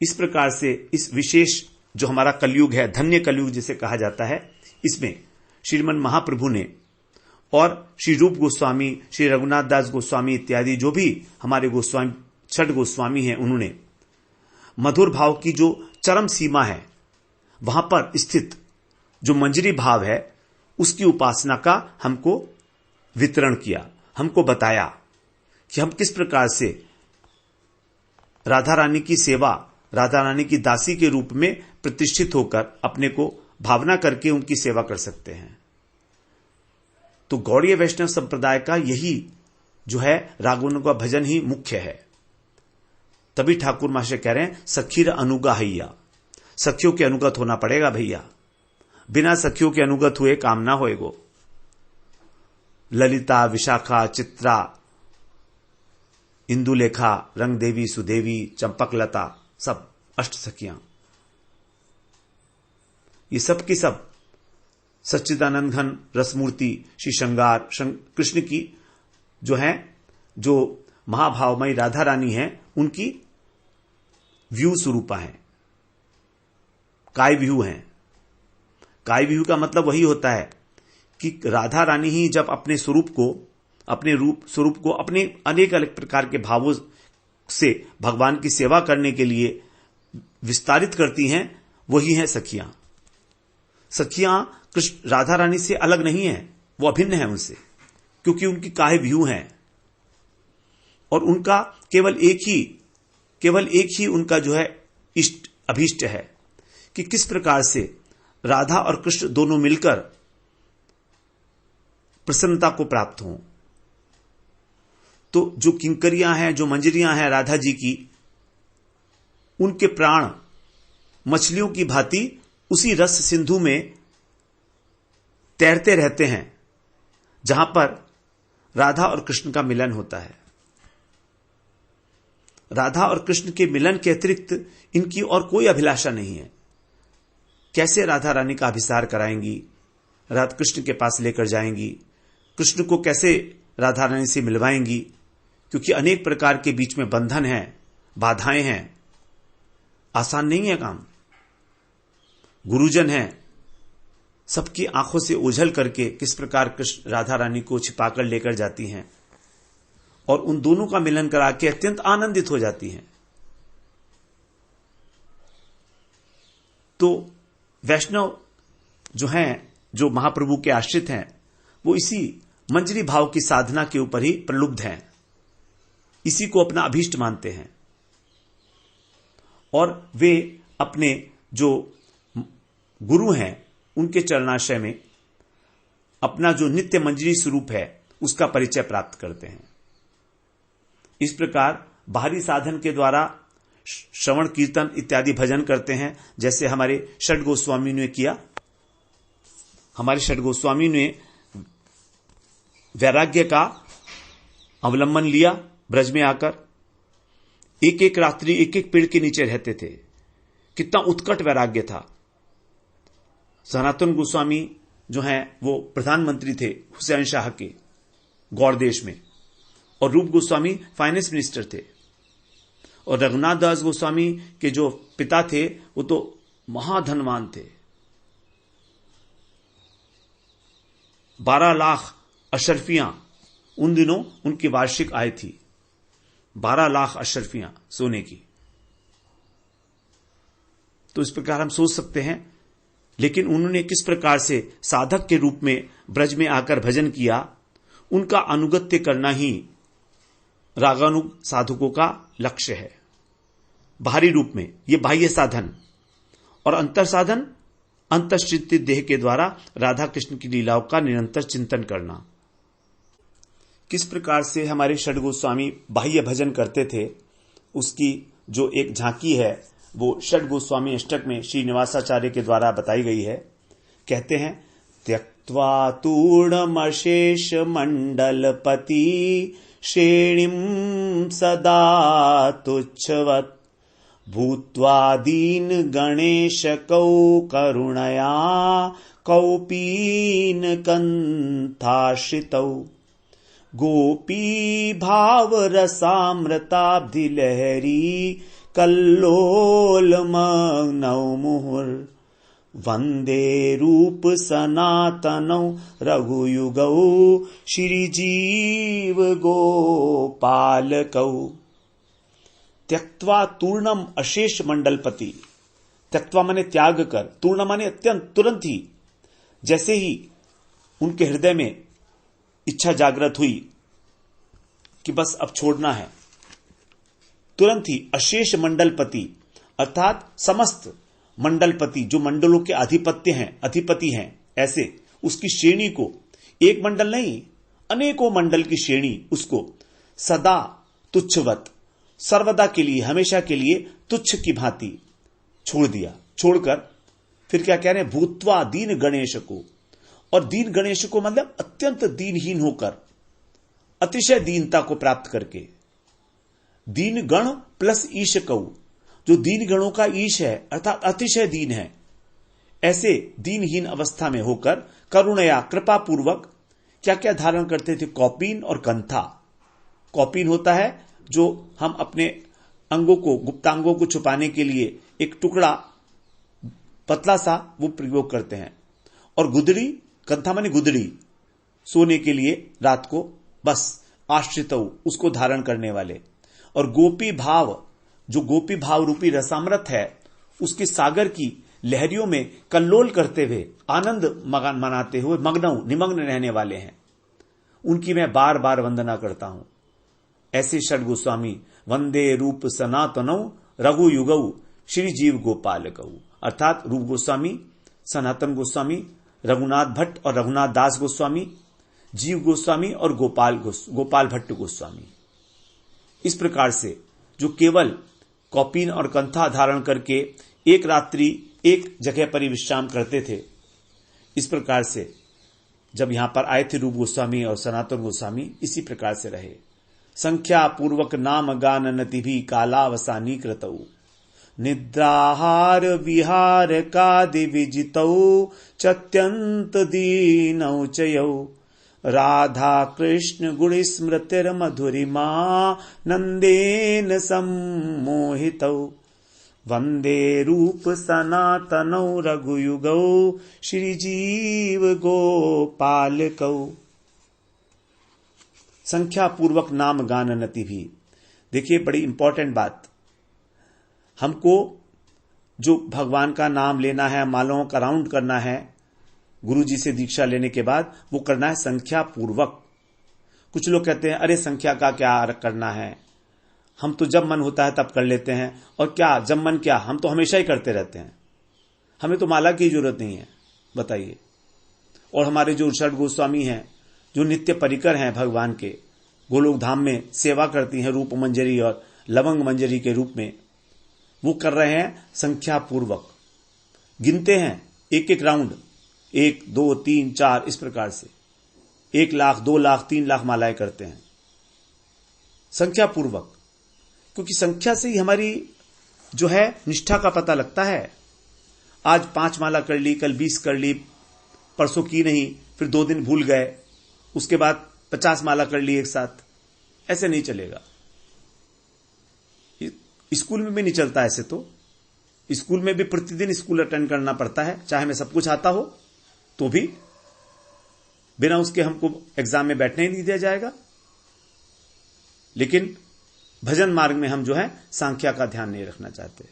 इस प्रकार से इस विशेष जो हमारा कलयुग है, धन्य कलयुग जिसे कहा जाता है, इसमें श्रीमन महाप्रभु ने और श्री रूप गोस्वामी, श्री रघुनाथ दास गोस्वामी इत्यादि जो भी हमारे गोस्वामी, छठ गोस्वामी हैं, उन्होंने मधुर भाव की जो चरम सीमा है वहां पर स्थित जो मंजरी भाव है उसकी उपासना का हमको वितरण किया, हमको बताया कि हम किस प्रकार से राधा रानी की सेवा, राधा रानी की दासी के रूप में प्रतिष्ठित होकर अपने को भावना करके उनकी सेवा कर सकते हैं। तो गौड़ीय वैष्णव संप्रदाय का यही जो है रागों का भजन ही मुख्य है। तभी ठाकुर महाशय कह रहे हैं सखीर अनुगा हैया, सखियों के अनुगत होना पड़ेगा भैया, बिना सखियों के अनुगत हुए काम ना होएगो। ललिता, विशाखा, चित्रा, इंदुलेखा, रंगदेवी, सुदेवी, चंपकलता, सब अष्ट सखियां, ये सब की सब सच्चिदानंद घन रसमूर्ति श्री श्रृंगार कृष्ण की जो है, जो महाभावमयी राधा रानी है, उनकी व्यू स्वरूपा है, काय व्यू हैं। काय व्यू का मतलब वही होता है कि राधा रानी ही जब अपने स्वरूप को, अपने रूप स्वरूप को अपने अनेक अलग प्रकार के भावों से भगवान की सेवा करने के लिए विस्तारित करती हैं, वही हैं सखियां। सखियां कृष्ण राधा रानी से अलग नहीं है, वो अभिन्न है उनसे, क्योंकि उनकी काय व्यू हैं और उनका केवल एक ही उनका जो है इष्ट अभीष्ट है कि किस प्रकार से राधा और कृष्ण दोनों मिलकर प्रसन्नता को प्राप्त हों। तो जो किंकरियां हैं, जो मंजरियां हैं राधा जी की, उनके प्राण मछलियों की भांति उसी रस सिंधु में तैरते रहते हैं जहां पर राधा और कृष्ण का मिलन होता है। राधा और कृष्ण के मिलन के अतिरिक्त इनकी और कोई अभिलाषा नहीं है। कैसे राधा रानी का अभिसार कराएंगी, राधा कृष्ण के पास लेकर जाएंगी, कृष्ण को कैसे राधा रानी से मिलवाएंगी, क्योंकि अनेक प्रकार के बीच में बंधन है, बाधाएं हैं, आसान नहीं है काम। गुरुजन हैं, सबकी आंखों से ओझल करके किस प्रकार कृष्ण राधा रानी को छिपाकर लेकर जाती हैं और उन दोनों का मिलन करा के अत्यंत आनंदित हो जाती हैं। तो वैष्णव जो हैं, जो महाप्रभु के आश्रित हैं, वो इसी मंजरी भाव की साधना के ऊपर ही प्रलुब्ध हैं, इसी को अपना अभीष्ट मानते हैं और वे अपने जो गुरु हैं उनके चरणाश्रय में अपना जो नित्य मंजरी स्वरूप है उसका परिचय प्राप्त करते हैं। इस प्रकार बाहरी साधन के द्वारा श्रवण कीर्तन इत्यादि भजन करते हैं, जैसे हमारे षड गोस्वामी ने किया। हमारे षड गोस्वामी ने वैराग्य का अवलंबन लिया, ब्रज में आकर एक एक रात्रि एक एक पेड़ के नीचे रहते थे। कितना उत्कट वैराग्य था। सनातन गोस्वामी जो हैं वो प्रधानमंत्री थे हुसैन शाह के गौड़ देश में, और रूप गोस्वामी फाइनेंस मिनिस्टर थे, और रघुनाथ दास गोस्वामी के जो पिता थे वो तो महाधनवान थे। 12 लाख अशरफियां उन दिनों उनकी वार्षिक आय थी, 12 लाख अशरफियां सोने की। तो इस प्रकार हम सोच सकते हैं, लेकिन उन्होंने किस प्रकार से साधक के रूप में ब्रज में आकर भजन किया, उनका अनुगत्य करना ही रागानुग साधकों का लक्ष्य है। बाहरी रूप में ये बाह्य साधन और अंतर साधन अंतःचिंतित देह के द्वारा राधा कृष्ण की लीलाओं का निरंतर चिंतन करना। किस प्रकार से हमारे षड गोस्वामी बाह्य भजन करते थे उसकी जो एक झांकी है वो षड गोस्वामी अष्टक में श्रीनिवासाचार्य के द्वारा बताई गई है। कहते हैं, त्यक्त्वा तूर्णमशेष मंडलपति श्रेणीं सदा तुच्छवत् भूत्वा दीन गणेशकौ करुणया कौपीन कंथाश्रितौ गोपी भाव रसामृताब्धि लहरी कल्लोलमग्नौ मुहुर् वंदे रूप सनातनौ रघुयुगौ श्रीजीव गोपालकौ त्यक्त्वा तूर्णम अशेष मंडलपति। त्यक्त्वा माने त्याग कर, तूर्ण माने अत्यंत तुरंत ही, जैसे ही उनके हृदय में इच्छा जागृत हुई कि बस अब छोड़ना है, तुरंत ही अशेष मंडलपति अर्थात समस्त मंडलपति जो मंडलों के अधिपति हैं ऐसे उसकी श्रेणी को, एक मंडल नहीं अनेकों मंडल की श्रेणी, उसको सदा तुच्छवत सर्वदा के लिए हमेशा के लिए तुच्छ की भांति छोड़ दिया। छोड़कर फिर क्या कह रहे हैं, भूत्वा दीन गणेश को, और दीन गणेश को मतलब अत्यंत दीनहीन होकर अतिशय दीनता को प्राप्त करके, दीन गण प्लस ईश कौ, जो दीन गणों का ईश है अर्थात अतिशय दीन है, ऐसे दीनहीन अवस्था में होकर करुणया कृपा पूर्वक क्या क्या धारण करते थे, कौपीन और कंथा। कौपीन होता है जो हम अपने अंगों को, गुप्तांगों को छुपाने के लिए एक टुकड़ा पतला सा वो प्रयोग करते हैं, और गुदड़ी, कंथा माने गुदड़ी, सोने के लिए रात को बस आश्रित उसको धारण करने वाले, और गोपी भाव जो गोपी भाव रूपी रसामृत है उसके सागर की लहरियों में कल्लोल करते हुए आनंद मनाते हुए निमग्न रहने वाले हैं, उनकी मैं बार बार वंदना करता हूं। ऐसे षड गोस्वामी वंदे रूप सनातनौ रघु युगौ श्री जीव गोपालकौ, अर्थात रूप गोस्वामी, सनातन गोस्वामी, रघुनाथ भट्ट और रघुनाथ दास गोस्वामी, जीव गोस्वामी और गोपाल भट्ट गोस्वामी। इस प्रकार से जो केवल कौपीन और कंथा धारण करके एक रात्रि एक जगह पर ही विश्राम करते थे, इस प्रकार से जब यहां पर आए थे रूप गोस्वामी और सनातन गोस्वामी इसी प्रकार से रहे। संख्या पूर्वक नाम गान नति भी कालावसानी कृतौ निद्राहार विहार कादि विजितौ चत्यंत दीनौ चयौ राधा कृष्ण गुण स्मृतिर मधुरिमा नंदेन सम्मोहितौ वंदे रूप सनातनौ रघुयुगौ श्रीजीव गोपालकौ। संख्या पूर्वक नाम गान नति भी, देखिए बड़ी इंपॉर्टेंट बात, हमको जो भगवान का नाम लेना है, मालाओं का राउंड करना है, गुरु जी से दीक्षा लेने के बाद वो करना है संख्या पूर्वक। कुछ लोग कहते हैं अरे संख्या का क्या करना है, हम तो जब मन होता है तब कर लेते हैं, और क्या जब मन क्या, हम तो हमेशा ही करते रहते हैं, हमें तो माला की जरूरत नहीं है, बताइए। और हमारे जो षड गोस्वामी हैं जो नित्य परिकर हैं भगवान के, गोलोक धाम में सेवा करती हैं रूप मंजरी और लवंग मंजरी के रूप में, वो कर रहे हैं संख्या पूर्वक, गिनते हैं एक एक राउंड, 1 2 3 4 इस प्रकार से 1 लाख 2 लाख 3 लाख मालाएं करते हैं संख्या पूर्वक, क्योंकि संख्या से ही हमारी जो है निष्ठा का पता लगता है। आज 5 माला कर ली, कल 20 कर ली, परसों की नहीं, फिर 2 दिन भूल गए, उसके बाद 50 माला कर ली एक साथ, ऐसे नहीं चलेगा। स्कूल में भी नहीं चलता ऐसे, तो स्कूल में भी प्रतिदिन स्कूल अटेंड करना पड़ता है, चाहे मैं सब कुछ आता हो तो भी बिना उसके हमको एग्जाम में बैठने ही नहीं दिया जाएगा। लेकिन भजन मार्ग में हम जो है संख्या का ध्यान नहीं रखना चाहते।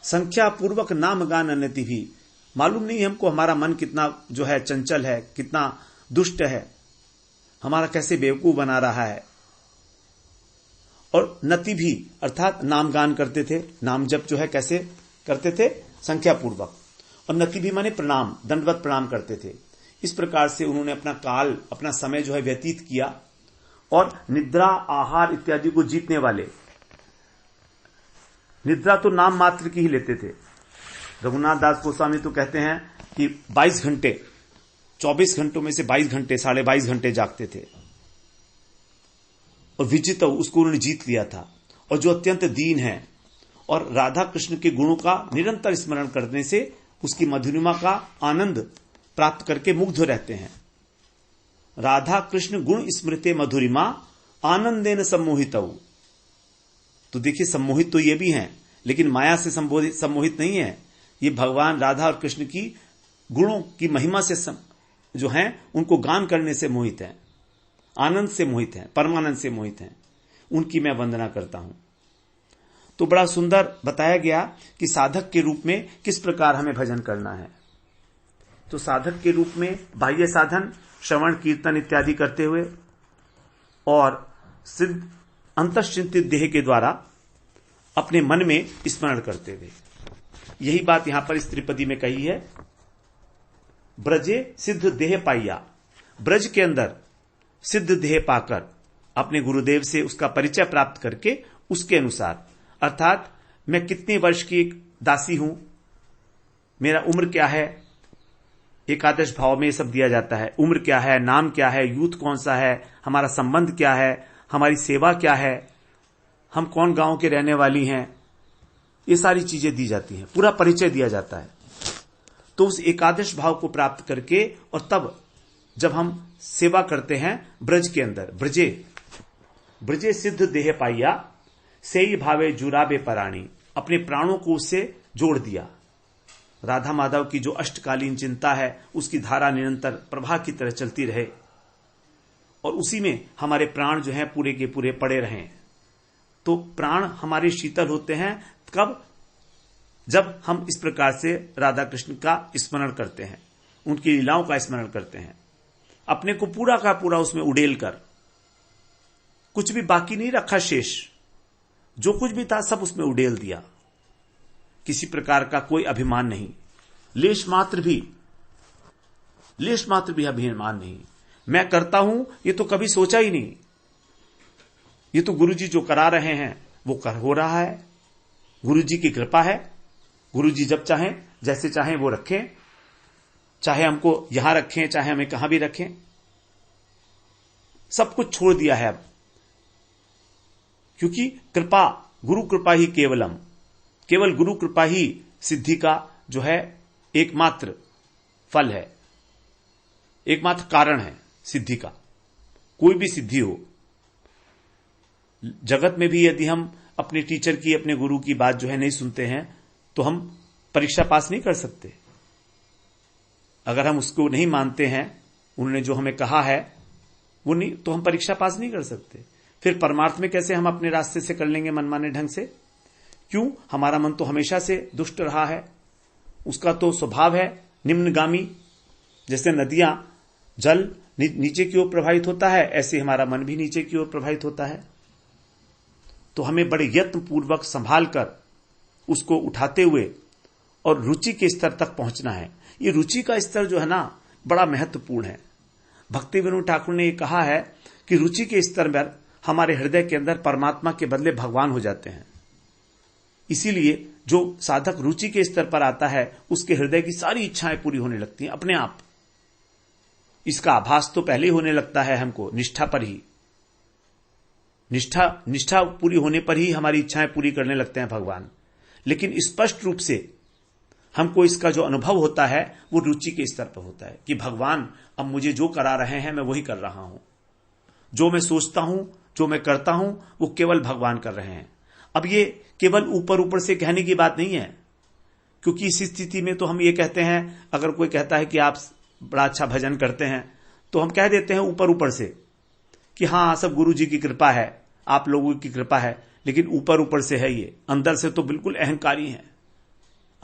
संख्या पूर्वक नाम गान अनति भी, मालूम नहीं हमको हमारा मन कितना जो है चंचल है, कितना दुष्ट है, हमारा कैसे बेवकूफ बना रहा है। और नति भी अर्थात नाम गान करते थे। नाम जप जो है कैसे करते थे? संख्या पूर्वक। और नति भी माने प्रणाम, दंडवत प्रणाम करते थे। इस प्रकार से उन्होंने अपना काल, अपना समय जो है व्यतीत किया। और निद्रा, आहार इत्यादि को जीतने वाले, निद्रा तो नाम मात्र की ही लेते थे। रघुनाथ दास गोस्वामी तो कहते हैं कि 22 घंटे, 24 घंटों में से 22 घंटे, 22.5 घंटे जागते थे। और विजित उसको उन्होंने जीत लिया था। और जो अत्यंत दीन है और राधा कृष्ण के गुणों का निरंतर स्मरण करने से उसकी मधुरिमा का आनंद प्राप्त करके मुग्ध रहते हैं। राधा कृष्ण गुण स्मृते मधुरिमा आनंदेन सम्मोहित। तो देखिए, सम्मोहित तो ये भी हैं, लेकिन माया से सम्मोहित नहीं है। ये भगवान राधा और कृष्ण की गुणों की महिमा से जो हैं उनको गान करने से मोहित हैं, आनंद से मोहित हैं, परमानंद से मोहित हैं। उनकी मैं वंदना करता हूं। तो बड़ा सुंदर बताया गया कि साधक के रूप में किस प्रकार हमें भजन करना है। तो साधक के रूप में बाह्य साधन, श्रवण कीर्तन इत्यादि करते हुए और सिद्ध अंतश्चिंतित देह के द्वारा अपने मन में स्मरण करते हुए। यही बात यहां पर इस त्रिपदी में कही है। ब्रजे सिद्ध देह पाइया, ब्रज के अंदर सिद्ध देह पाकर अपने गुरुदेव से उसका परिचय प्राप्त करके उसके अनुसार, अर्थात मैं कितने वर्ष की एक दासी हूं, मेरा उम्र क्या है, एकादश भाव में सब दिया जाता है। उम्र क्या है, नाम क्या है, यूथ कौन सा है, हमारा संबंध क्या है, हमारी सेवा क्या है, हम कौन गांव के रहने वाली हैं, ये सारी चीजें दी जाती हैं, पूरा परिचय दिया जाता है। तो उस एकादश भाव को प्राप्त करके और तब जब हम सेवा करते हैं ब्रज के अंदर, ब्रजे सिद्ध देह पाइया सेई भावे जुराबे पराणी, अपने प्राणों को उससे जोड़ दिया। राधा माधव की जो अष्टकालीन चिंता है उसकी धारा निरंतर प्रवाह की तरह चलती रहे और उसी में हमारे प्राण जो हैं पूरे के पूरे पड़े रहें। तो प्राण हमारे शीतल होते हैं कब? जब हम इस प्रकार से राधा कृष्ण का स्मरण करते हैं, उनकी लीलाओं का स्मरण करते हैं, अपने को पूरा का पूरा उसमें उड़ेल कर, कुछ भी बाकी नहीं रखा शेष, जो कुछ भी था सब उसमें उड़ेल दिया। किसी प्रकार का कोई अभिमान नहीं, लेश मात्र भी अभिमान नहीं। मैं करता हूं ये तो कभी सोचा ही नहीं, ये तो गुरुजी जो करा रहे हैं वो हो रहा है, गुरुजी की कृपा है। गुरुजी जब चाहें, जैसे चाहें वो रखें, चाहे हमको यहां रखें, चाहे हमें कहां भी रखें, सब कुछ छोड़ दिया है अब। क्योंकि कृपा, गुरु कृपा ही केवलम, केवल गुरु कृपा ही सिद्धि का जो है एकमात्र फल है, एकमात्र कारण है सिद्धि का। कोई भी सिद्धि हो जगत में भी, यदि हम अपने टीचर की, अपने गुरु की बात जो है नहीं सुनते हैं तो हम परीक्षा पास नहीं कर सकते। अगर हम उसको नहीं मानते हैं, उन्होंने जो हमें कहा है वो नहीं, तो हम परीक्षा पास नहीं कर सकते। फिर परमार्थ में कैसे हम अपने रास्ते से कर लेंगे मनमाने ढंग से? क्यों? हमारा मन तो हमेशा से दुष्ट रहा है, उसका तो स्वभाव है निम्नगामी। जैसे नदियां जल नीचे की ओर प्रवाहित होता है, ऐसे हमारा मन भी नीचे की ओर प्रवाहित होता है। तो हमें बड़े यत्न पूर्वक संभाल कर उसको उठाते हुए और रुचि के स्तर तक पहुंचना है। ये रुचि का स्तर जो है ना, बड़ा महत्वपूर्ण है। भक्ति विनोद ठाकुर ने यह कहा है कि रुचि के स्तर पर हमारे हृदय के अंदर परमात्मा के बदले भगवान हो जाते हैं। इसीलिए जो साधक रुचि के स्तर पर आता है उसके हृदय की सारी इच्छाएं पूरी होने लगती हैं अपने आप। इसका आभास तो पहले ही होने लगता है हमको निष्ठा पर ही। निष्ठा पूरी होने पर ही हमारी इच्छाएं पूरी करने लगते हैं भगवान। लेकिन स्पष्ट रूप से हमको इसका जो अनुभव होता है वो रुचि के स्तर पर होता है कि भगवान अब मुझे जो करा रहे हैं मैं वही कर रहा हूं, जो मैं सोचता हूं, जो मैं करता हूं वो केवल भगवान कर रहे हैं। अब ये केवल ऊपर ऊपर से कहने की बात नहीं है, क्योंकि इस स्थिति में तो हम ये कहते हैं, अगर कोई कहता है कि आप बड़ा अच्छा भजन करते हैं तो हम कह देते हैं ऊपर ऊपर से कि हाँ सब गुरु जी की कृपा है, आप लोगों की कृपा है। लेकिन ऊपर ऊपर से है ये, अंदर से तो बिल्कुल अहंकारी हैं।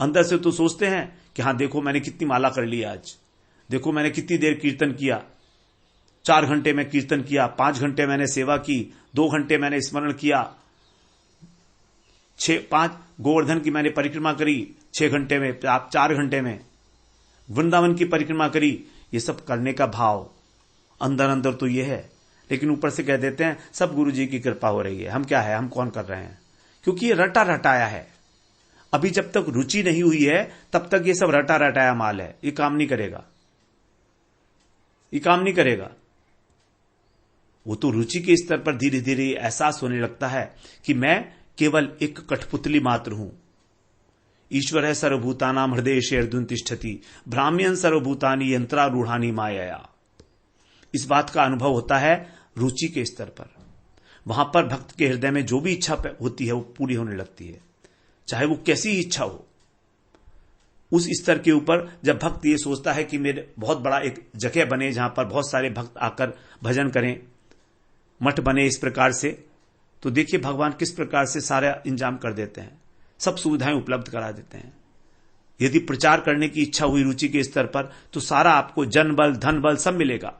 अंदर से तो सोचते हैं कि हाँ देखो मैंने कितनी माला कर ली आज, देखो मैंने कितनी देर कीर्तन किया, 4 घंटे में कीर्तन किया, 5 घंटे मैंने सेवा की, 2 घंटे मैंने स्मरण किया, 5 गोवर्धन की मैंने परिक्रमा करी 6 घंटे में, 4 घंटे में वृंदावन की परिक्रमा करी। ये सब करने का भाव अंदर अंदर तो ये है, लेकिन ऊपर से कह देते हैं सब गुरु जी की कृपा हो रही है। हम क्या है, हम कौन कर रहे हैं? क्योंकि ये रटा रटाया है। अभी जब तक रुचि नहीं हुई है तब तक ये सब रटा रटाया माल है, ये काम नहीं करेगा, ये काम नहीं करेगा। वो तो रुचि के स्तर पर धीरे धीरे एहसास होने लगता है कि मैं केवल एक कठपुतली मात्र हूं। ईश्वर है सर्वभूतानां हृदय अर्जुन तिष्ठति भ्राम्यन सर्वभूतानि यंत्रारूढ़ानि मायया। इस बात का अनुभव होता है रुचि के स्तर पर। वहां पर भक्त के हृदय में जो भी इच्छा होती है वो पूरी होने लगती है, चाहे वो कैसी इच्छा हो। उस स्तर के ऊपर जब भक्त ये सोचता है कि मेरे बहुत बड़ा एक जगह बने जहां पर बहुत सारे भक्त आकर भजन करें, मठ बने इस प्रकार से, तो देखिए भगवान किस प्रकार से सारा इंतजाम कर देते हैं, सब सुविधाएं उपलब्ध करा देते हैं। यदि प्रचार करने की इच्छा हुई रुचि के स्तर पर तो सारा आपको जन बल धन बल सब मिलेगा।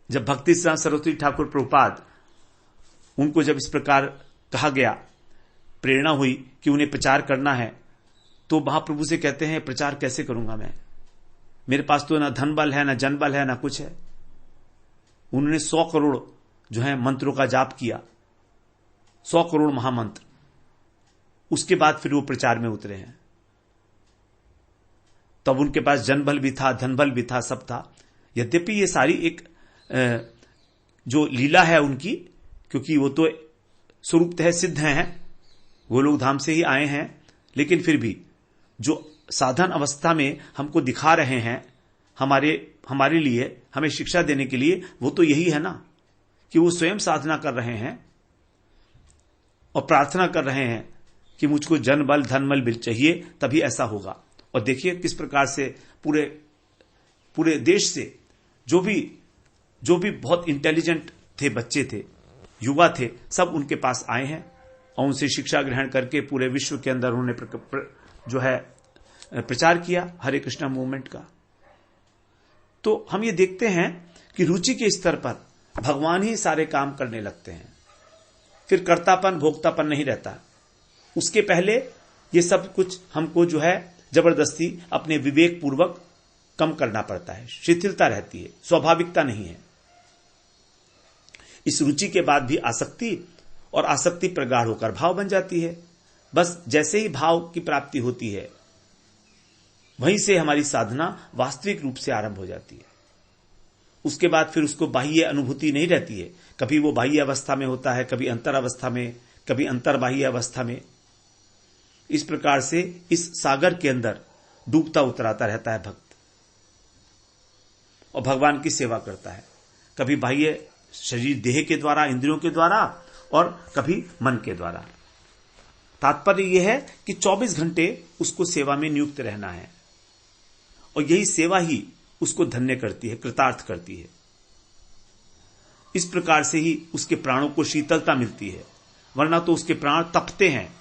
जब भक्ति सिद्धांत सरस्वती ठाकुर प्रभुपाद उनको जब इस प्रकार कहा गया, प्रेरणा हुई कि उन्हें प्रचार करना है, तो महाप्रभु से कहते हैं प्रचार कैसे करूंगा मैं, मेरे पास तो ना धन बल है, ना जन बल है, ना कुछ है। उन्होंने 100 करोड़ जो है मंत्रों का जाप किया, 100 करोड़ महामंत्र। उसके बाद फिर वो प्रचार में उतरे हैं। तब उनके पास जन बल भी था, धन बल भी था, सब था। यद्यपि ये सारी एक जो लीला है उनकी, क्योंकि वो तो स्वरूपतः सिद्ध हैं, गोलोक धाम से ही आए हैं, लेकिन फिर भी जो साधन अवस्था में हमको दिखा रहे हैं हमारे लिए, हमें शिक्षा देने के लिए, वो तो यही है ना कि वो स्वयं साधना कर रहे हैं और प्रार्थना कर रहे हैं कि मुझको जन बल धन बल चाहिए, तभी ऐसा होगा। और देखिए किस प्रकार से पूरे देश से जो भी बहुत इंटेलिजेंट थे, बच्चे थे, युवा थे, सब उनके पास आए हैं और उनसे शिक्षा ग्रहण करके पूरे विश्व के अंदर उन्होंने जो है प्रचार किया हरे कृष्णा मूवमेंट का। तो हम ये देखते हैं कि रुचि के स्तर पर भगवान ही सारे काम करने लगते हैं, फिर कर्तापन भोक्तापन नहीं रहता। उसके पहले ये सब कुछ हमको जो है जबरदस्ती अपने विवेक पूर्वक कम करना पड़ता है, शिथिलता रहती है, स्वाभाविकता नहीं है। इस रुचि के बाद भी आसक्ति, और आसक्ति प्रगाढ़ होकर भाव बन जाती है। बस जैसे ही भाव की प्राप्ति होती है वहीं से हमारी साधना वास्तविक रूप से आरंभ हो जाती है। उसके बाद फिर उसको बाह्य अनुभूति नहीं रहती है, कभी वो बाह्य अवस्था में होता है, कभी अंतर अवस्था में, कभी अंतर्बाह्य अवस्था में। इस प्रकार से इस सागर के अंदर डूबता उतराता रहता है भक्त और भगवान की सेवा करता है, कभी बाह्य शरीर देह के द्वारा, इंद्रियों के द्वारा, और कभी मन के द्वारा। तात्पर्य यह है कि 24 घंटे उसको सेवा में नियुक्त रहना है, और यही सेवा ही उसको धन्य करती है, कृतार्थ करती है। इस प्रकार से ही उसके प्राणों को शीतलता मिलती है, वरना तो उसके प्राण तपते हैं।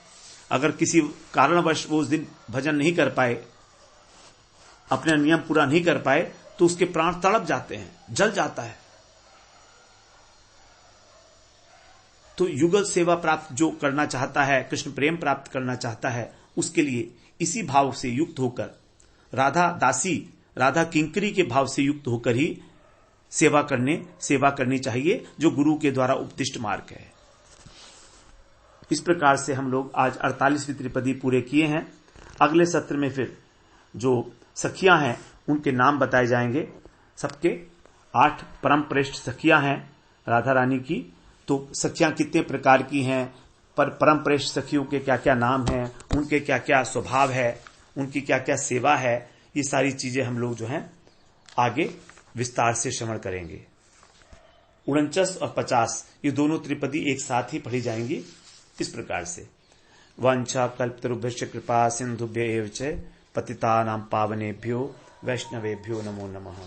अगर किसी कारणवश वो उस दिन भजन नहीं कर पाए, अपना नियम पूरा नहीं कर पाए, तो उसके प्राण तड़प जाते हैं, जल जाता है। तो युगल सेवा प्राप्त जो करना चाहता है, कृष्ण प्रेम प्राप्त करना चाहता है, उसके लिए इसी भाव से युक्त होकर, राधा दासी, राधा किंकरी के भाव से युक्त होकर ही सेवा करनी चाहिए, जो गुरु के द्वारा उपदिष्ट मार्ग है। इस प्रकार से हम लोग आज 48वीं त्रिपदी पूरे किए हैं। अगले सत्र में फिर जो सखियां हैं उनके नाम बताए जाएंगे। सबके 8 परम श्रेष्ठ सखियां हैं राधा रानी की। तो सखियां कितने प्रकार की हैं, पर परम श्रेष्ठ सखियों के क्या क्या नाम हैं, उनके क्या क्या स्वभाव है, उनकी क्या क्या सेवा है, ये सारी चीजें हम लोग जो हैं आगे विस्तार से श्रवण करेंगे। 49 और 50 ये दोनों त्रिपदी एक साथ ही पढ़ी जाएंगी। इस प्रकार से वांछा कल्पतरुभ्यश्च कृपा सिंधुभ्य एव च पतितानां पावनेभ्यो वैष्णवेभ्यो नमो नमः।